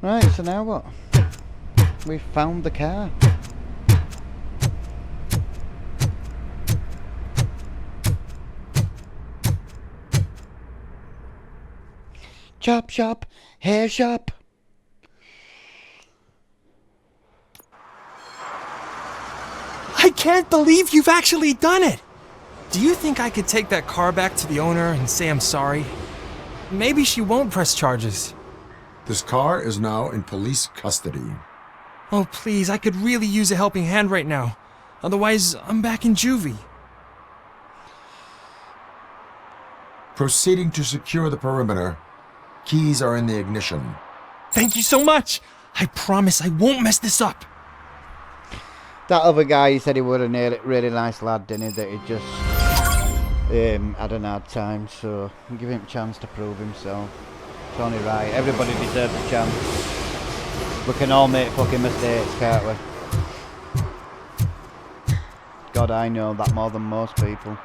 Right, so now what? We found the car. Chop shop, hair shop. I can't believe you've actually done it! Do you think I could take that car back to the owner and say I'm sorry? Maybe she won't press charges. This car is now in police custody. Oh please, I could really use a helping hand right now. Otherwise, I'm back in juvie. Proceeding to secure the perimeter. Keys are in the ignition. Thank you so much! I promise I won't mess this up! That other guy, he said he was a really nice lad, didn't he? That he just had an hard time, so give him a chance to prove himself. It's only right. Everybody deserves a chance. We can all make fucking mistakes, can't we? God, I know that more than most people.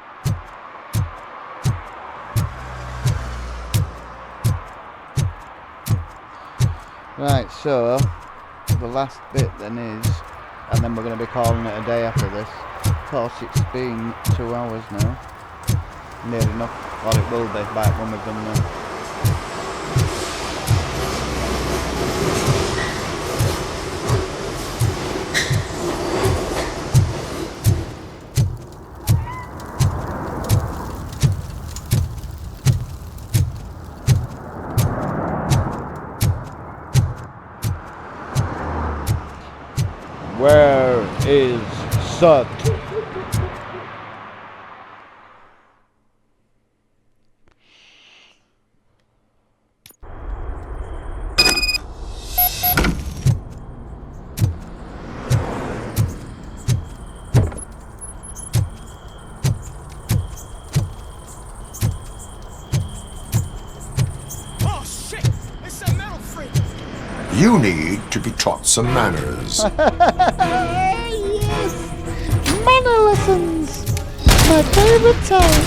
Right, so the last bit then is, and then we're going to be calling it a day after this. Of course, it's been 2 hours now. Near enough, or it will be by when we've done that. Where is Sut? Oh shit! It's a metal freak! You need to be taught some manners. Yes! Manner lessons! My favorite time!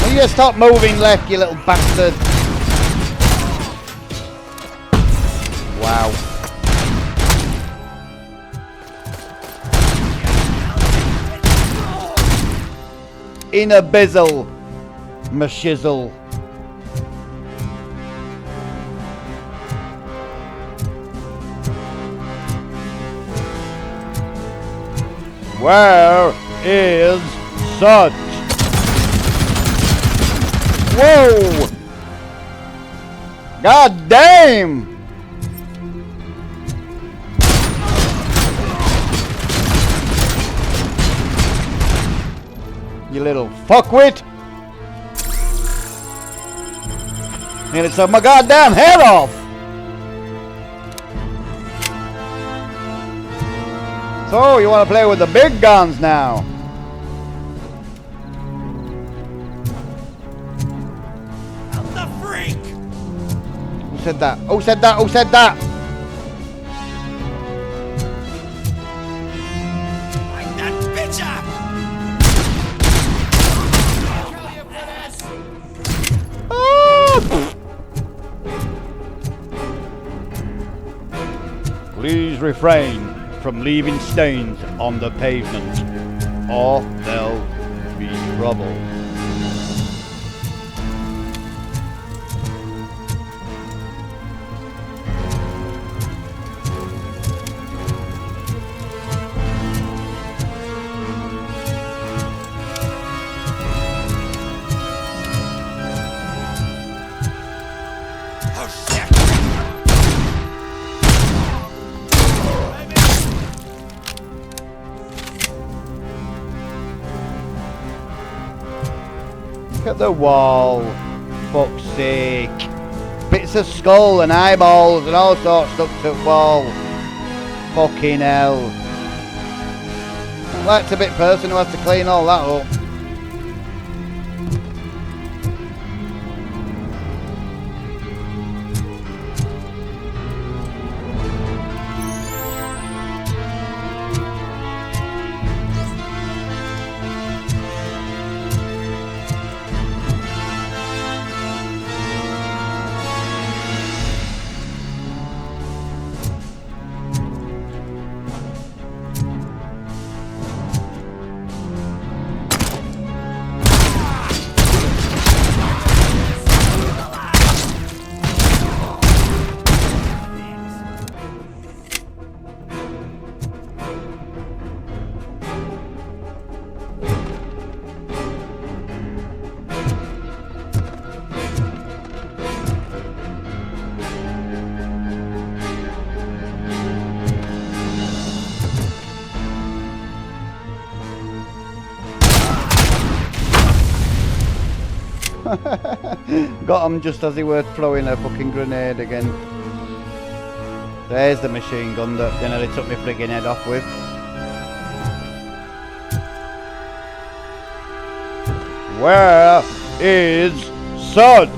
Will you stop moving left, you little bastard? Wow. In a bizzle, mashizzle. Where is Sut? Whoa! God damn! You little fuckwit! Nearly took my goddamn head off! So, you want to play with the big guns now? I'm the freak! Who said that? Who said that? Who said that? Light that bitch up! Please refrain from leaving stones on the pavement, or there'll be trouble. Look at the wall, fuck's sake. Bits of skull and eyeballs and all sorts stuck to the wall. Fucking hell. That's a bit person who has to clean all that up. Got him just as he were throwing a fucking grenade again. There's the machine gun that they nearly took my friggin' head off with. Where is Suds?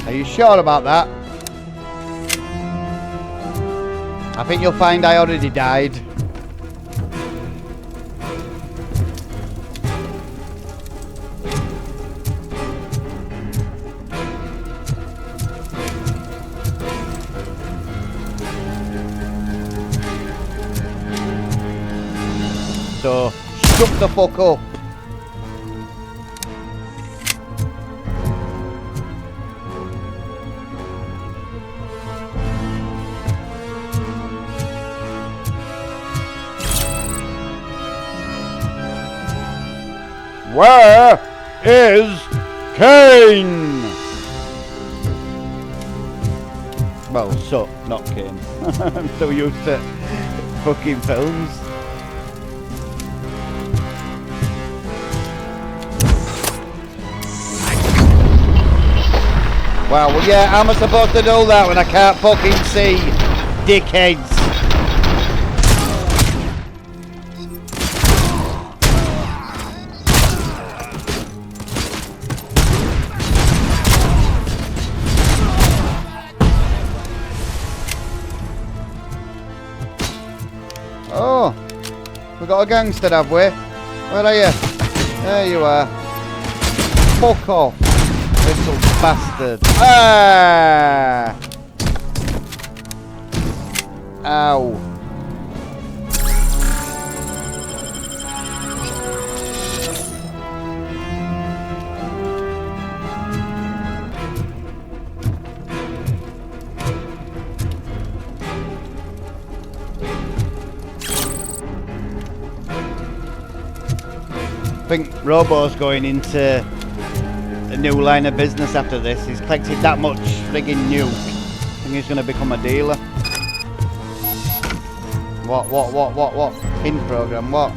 Are you sure about that? I think you'll find I already died. So, shut the fuck up. Where is Kane? Well, so, not Kane. I'm so used to fucking films. Wow, well yeah, how am I supposed to do that when I can't fucking see, dickheads? Oh, we got a gangster, have we? Where are you? There you are. Fuck off, little bastard. Ah! Ow. I think Robo's going into a new line of business after this. He's collected that much friggin' nuke. I think he's gonna become a dealer. What? Hint program, what?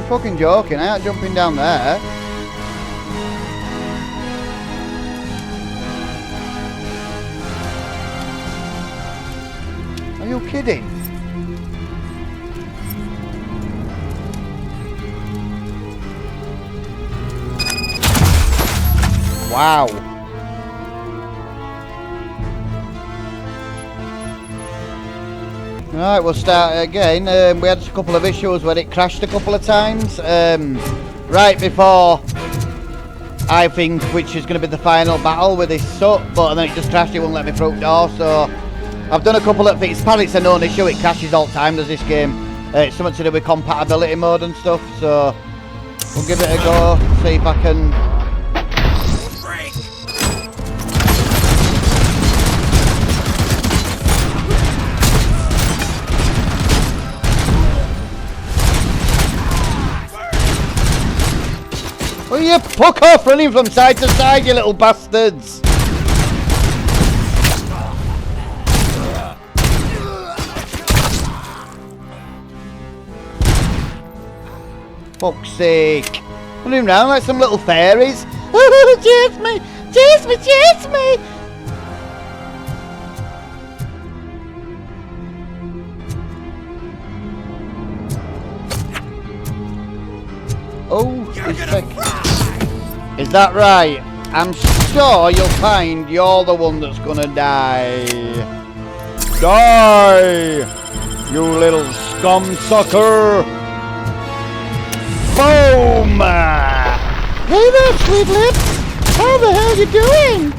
Fucking joking, I ain't jumping down there. Are you kidding? Wow. Right, we'll start again. We had a couple of issues where it crashed a couple of times. Right before I think which is going to be the final battle with this SUT, but then it just crashed, it wouldn't let me through the door, so I've done a couple of things. Apparently it's a known issue, it crashes all the time, does this game. It's something to do with compatibility mode and stuff, so we'll give it a go, see if I can... Will you fuck off running from side to side, you little bastards! Fuck's sake. Running around like some little fairies. Chase me! Chase me! Chase me! Oh, is that right? I'm sure you'll find you're the one that's gonna die. Die! You little scum sucker! Boom! Hey there, sweet lips! How the hell you doing?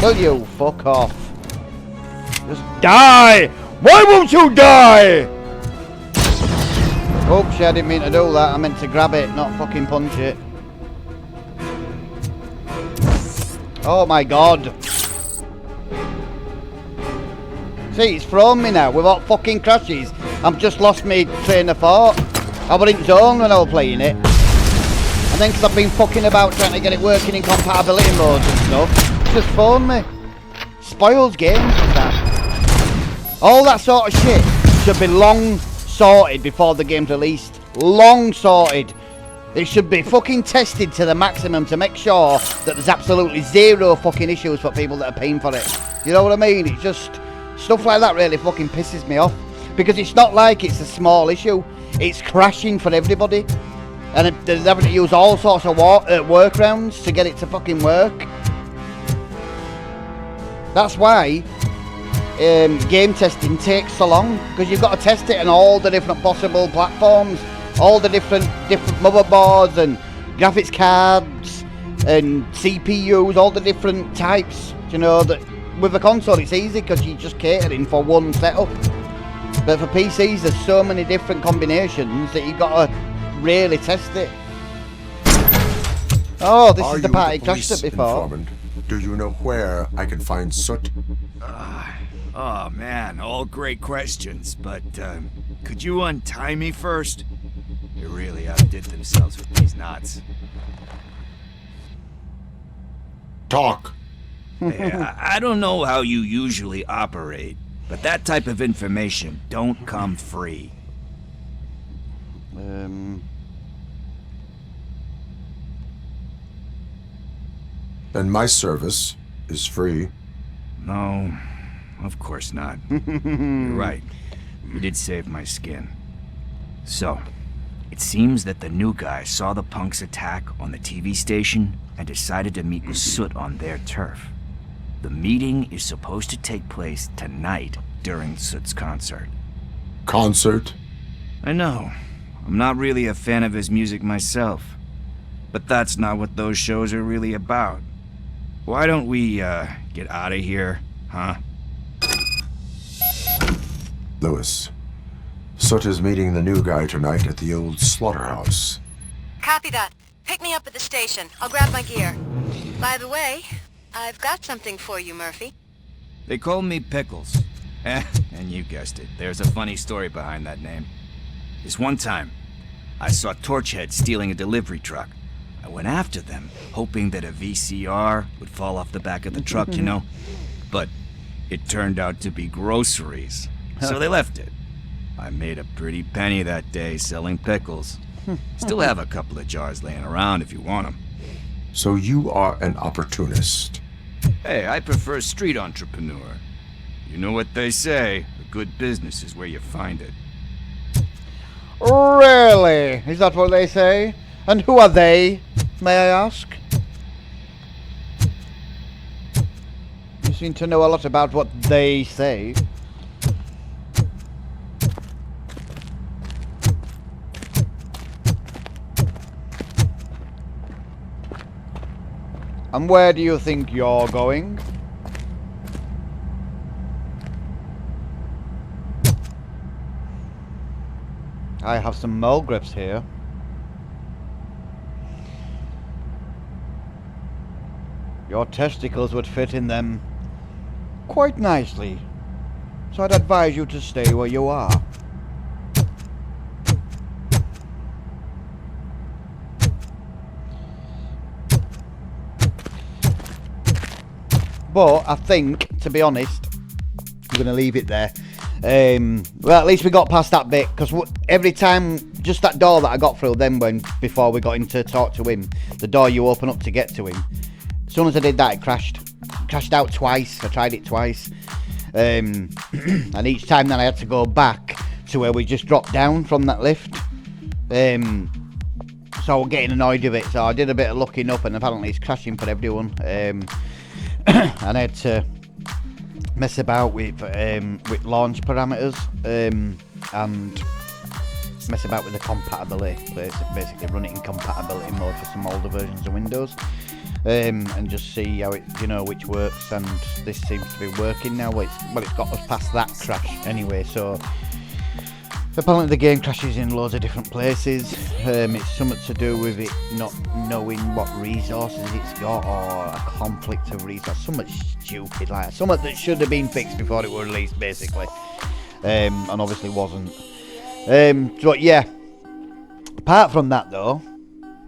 Will you fuck off? Just die! Why won't you die? Oops, I didn't mean to do that. I meant to grab it, not fucking punch it. Oh my god. See, it's thrown me now without fucking crashes. I've just lost my train of thought. I was in zone when I was playing it. And then because I've been fucking about trying to get it working in compatibility modes and stuff, it's just thrown me. Spoils games with that. All that sort of shit should be long sorted before the game's released. Long sorted. It should be fucking tested to the maximum to make sure that there's absolutely zero fucking issues for people that are paying for it. You know what I mean? It's just stuff like that really fucking pisses me off, because it's not like it's a small issue. It's crashing for everybody, and they're having to use all sorts of workarounds to get it to fucking work. That's why game testing takes so long, because you've got to test it on all the different possible platforms, all the different motherboards and graphics cards and CPUs, all the different types. You know that with a console it's easy because you're just catering for one setup, but for PCs there's so many different combinations that you've got to really test it. Oh, this is the part I crashed at before. Informant? Do you know where I can find SUT? Oh man, all great questions, but could you untie me first? They really outdid themselves with these knots. Talk. Hey, I don't know how you usually operate, but that type of information don't come free. And my service is free. No, of course not. You're right. You did save my skin. So, it seems that the new guy saw the punks attack on the TV station and decided to meet with SUT on their turf. The meeting is supposed to take place tonight during SUT's concert. Concert? I know. I'm not really a fan of his music myself. But that's not what those shows are really about. why don't we, get out of here, huh? Lewis, Soot is meeting the new guy tonight at the old slaughterhouse. Copy that. Pick me up at the station. I'll grab my gear. By the way, I've got something for you, Murphy. They call me Pickles. And you guessed it, there's a funny story behind that name. This one time, I saw Torchhead stealing a delivery truck. I went after them, hoping that a VCR would fall off the back of the truck, you know? But it turned out to be groceries. So they left it. I made a pretty penny that day selling pickles. Still have a couple of jars laying around if you want them. So you are an opportunist. Hey, I prefer street entrepreneur. You know what they say, a good business is where you find it. Really? Is that what they say? And who are they, may I ask? You seem to know a lot about what they say. And where do you think you're going? I have some mole grips here. Your testicles would fit in them quite nicely. So I'd advise you to stay where you are. But I think, to be honest, I'm going to leave it there. Well, at least we got past that bit, because every time, just that door that I got through then before we got in to talk to him, the door you open up to get to him, as soon as I did that, it crashed out twice. I tried it twice, and each time then I had to go back to where we just dropped down from that lift. So I'm getting annoyed with it, so I did a bit of looking up, and apparently it's crashing for everyone. And I had to mess about with launch parameters and mess about with the compatibility, basically run it in compatibility mode for some older versions of Windows, and just see how it, which works. And this seems to be working now. Well, it's got us past that crash anyway. So apparently the game crashes in loads of different places. It's something to do with it not knowing what resources it's got, or a conflict of resources, something stupid like that. Something that should have been fixed before it was released, basically, and obviously wasn't. But yeah, apart from that though,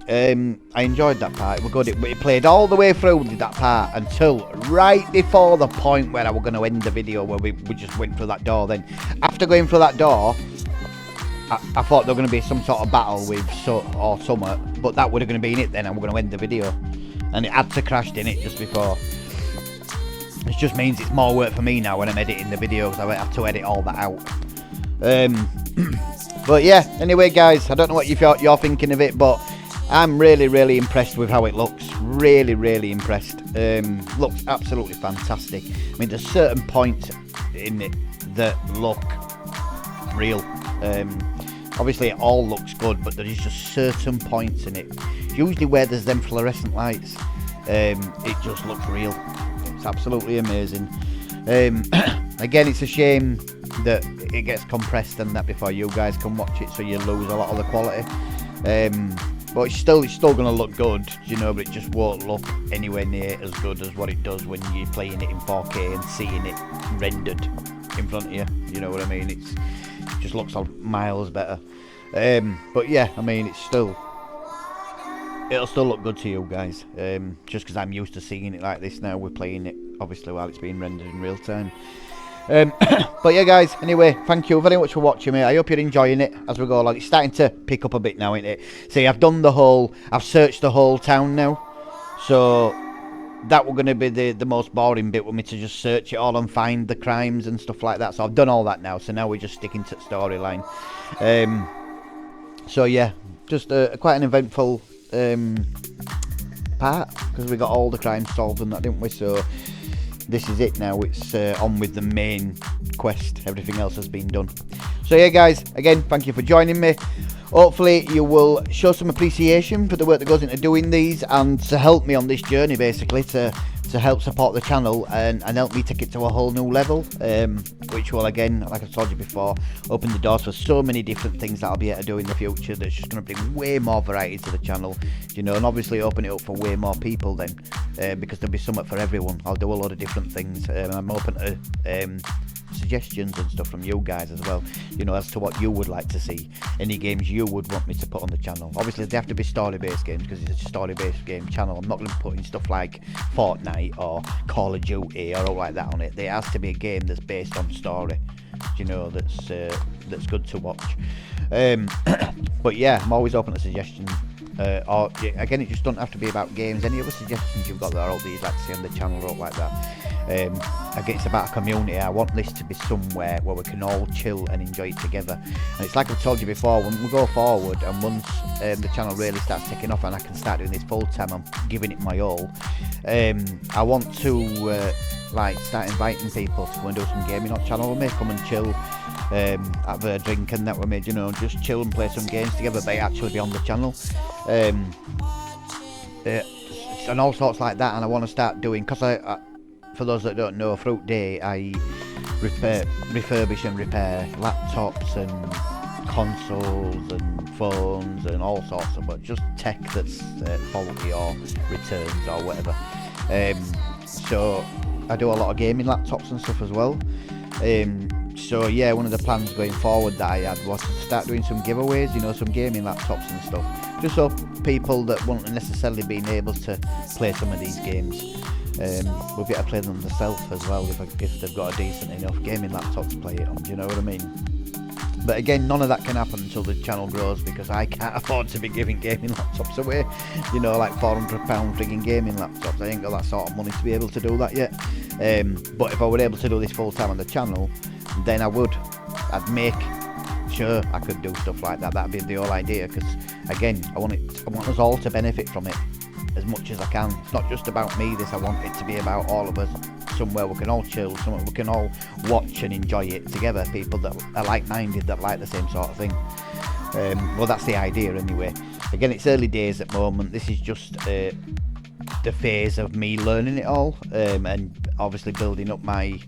I enjoyed that part. It was good. It played all the way through that part until right before the point where I was going to end the video, where we just went through that door. Then after going through that door, I thought there was going to be some sort of battle with or something, but that would have going to be in it then, and we're going to end the video. And it had to crash in it just before. It just means it's more work for me now when I'm editing the video, because I have to edit all that out. But yeah, anyway guys, I don't know what you're thinking of it, but I'm really impressed with how it looks. Really impressed. Looks absolutely fantastic. I mean, there's certain points in it that look real. Obviously it all looks good, but there is just certain points in it, usually where there's them fluorescent lights, it just looks real. It's absolutely amazing. Again, it's a shame that it gets compressed and that before you guys can watch it, so you lose a lot of the quality. But it's still going to look good, but it just won't look anywhere near as good as what it does when you're playing it in 4K and seeing it rendered in front of you. You know what I mean? It just looks miles better. But yeah, I mean, it'll still look good to you guys. Just because I'm used to seeing it like this now. We're playing it obviously while it's being rendered in real time. But yeah guys, anyway, thank you very much for watching me. I hope you're enjoying it as we go along. It's starting to pick up a bit now, isn't it? See, I've searched the whole town now, so that was going to be the most boring bit with me, to just search it all and find the crimes and stuff like that. So I've done all that now, so now we're just sticking to the storyline. So yeah, just quite an eventful part, because we got all the crimes solved and that, didn't we? So this is it now. It's on with the main quest. Everything else has been done. So yeah guys, again, thank you for joining me. hopefully you will show some appreciation for the work that goes into doing these, and to help me on this journey, basically, to help support the channel and help me take it to a whole new level, which will, again, like I've told you before, open the doors for so many different things that I'll be able to do in the future. That's just going to bring way more variety to the channel, you know, and obviously open it up for way more people then, because there'll be something for everyone. I'll do a lot of different things, and I'm open to suggestions and stuff from you guys as well, you know, as to what you would like to see, any games you would want me to put on the channel. Obviously they have to be story based games, because it's a story based game channel. I'm not going to put in stuff like Fortnite or Call of Duty or all like that on it. There has to be a game that's based on story, you know, that's good to watch. But yeah, I'm always open to suggestions. Or again, it just don't have to be about games. Any other suggestions you've got there, all these like to see on the channel or like that. Again, it's about a community. I want this to be somewhere where we can all chill and enjoy it together. And it's like I've told you before, when we go forward and once the channel really starts taking off and I can start doing this full time, I'm giving it my all. I want to like start inviting people to go and do some gaming on channel with me, come and chill, have a drink and that with me, you know, just chill and play some games together. They actually be on the channel, and all sorts like that. And I want to start doing, because I for those that don't know, throughout day I refurbish and repair laptops and consoles and phones and all sorts of, but just tech that's faulty or returns or whatever. So I do a lot of gaming laptops and stuff as well. So yeah, one of the plans going forward that I had was to start doing some giveaways, you know, some gaming laptops and stuff, just so people that won't necessarily been able to play some of these games will be able to play them themselves as well, if they've got a decent enough gaming laptop to play it on, do you know what I mean? But again, none of that can happen until the channel grows, because I can't afford to be giving gaming laptops away, you know, like £400 frigging gaming laptops. I ain't got that sort of money to be able to do that yet. But if I were able to do this full time on the channel, then I'd make sure I could do stuff like that. That'd be the whole idea, because again, I want us all to benefit from it as much as I can. It's not just about me, this. I want it to be about all of us, somewhere we can all chill, somewhere we can all watch and enjoy it together, people that are like-minded, that like the same sort of thing. Well, that's the idea anyway. Again, it's early days at the moment. This is just the phase of me learning it all, and obviously building up my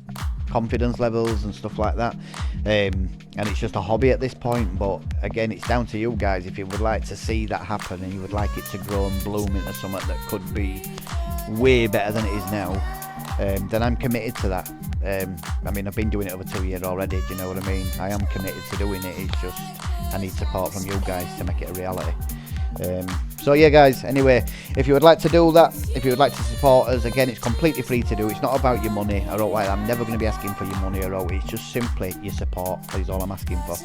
confidence levels and stuff like that, and it's just a hobby at this point. But again, it's down to you guys. If you would like to see that happen and you would like it to grow and bloom into something that could be way better than it is now, then I'm committed to that. I mean, I've been doing it over 2 years already, do you know what I mean? I am committed to doing it. It's just I need support from you guys to make it a reality. So yeah guys, anyway, if you would like to do that, if you would like to support us, again, it's completely free to do. It's not about your money or all like that. I'm never going to be asking for your money or all. It's just simply your support is all I'm asking for.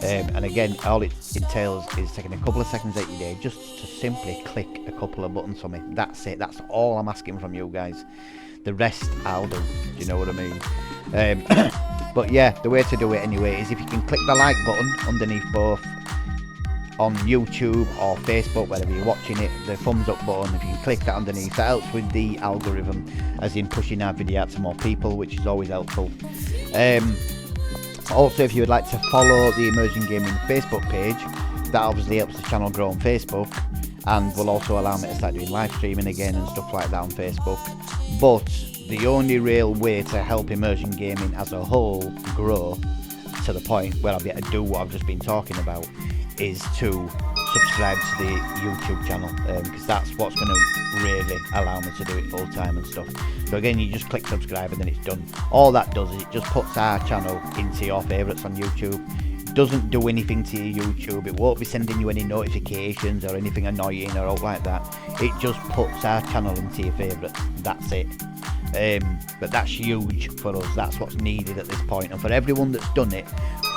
And again, all it entails is taking a couple of seconds out your day just to simply click a couple of buttons for me. That's it. That's all I'm asking from you guys. The rest I'll do. Do you know what I mean? But yeah, the way to do it anyway is if you can click the like button underneath both on YouTube or Facebook, wherever you're watching it, the thumbs up button, if you can click that underneath, that helps with the algorithm, as in pushing our video out to more people, which is always helpful. Also, if you would like to follow the Immersion Gaming Facebook page, that obviously helps the channel grow on Facebook, and will also allow me to start doing live streaming again and stuff like that on Facebook. But the only real way to help Immersion Gaming as a whole grow to the point where I'll be able to do what I've just been talking about is to subscribe to the YouTube channel, because that's what's going to really allow me to do it full time and stuff. So again, you just click subscribe and then it's done. All that does is it just puts our channel into your favourites on YouTube. It doesn't do anything to your YouTube. It won't be sending you any notifications or anything annoying or all like that. It just puts our channel into your favourites. That's it. But that's huge for us. That's what's needed at this point. And for everyone that's done it,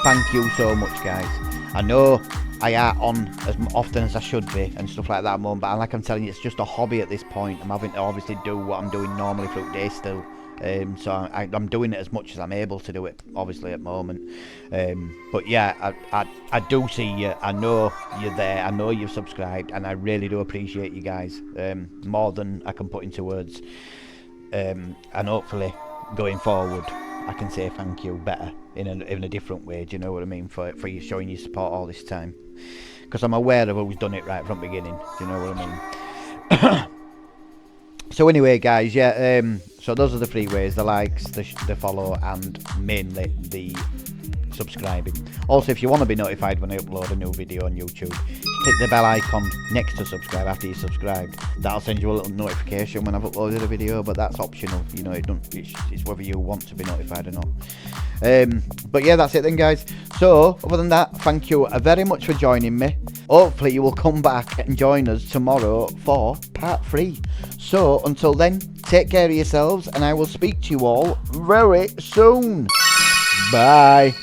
thank you so much, guys. I know I am on as often as I should be and stuff like that at the moment, but like I'm telling you, it's just a hobby at this point. I'm having to obviously do what I'm doing normally throughout the day still. So I'm doing it as much as I'm able to do it, obviously, at the moment. But yeah, I do see you. I know you're there. I know you've subscribed, and I really do appreciate you guys, more than I can put into words. And hopefully, going forward, I can say thank you better in a different way. Do you know what I mean? For you showing your support all this time. because I'm aware of who's done it right from the beginning. Do you know what I mean? So anyway, guys, yeah, so those are the 3 ways: the likes, the follow, and mainly the subscribing. Also, if you want to be notified when I upload a new video on YouTube, click the bell icon next to subscribe after you subscribe. That'll send you a little notification when I've uploaded a video, but that's optional. You know, it's whether you want to be notified or not. But yeah, that's it then, guys. So other than that, thank you very much for joining me. Hopefully you will come back and join us tomorrow for part 3. So until then, take care of yourselves, and I will speak to you all very soon. Bye.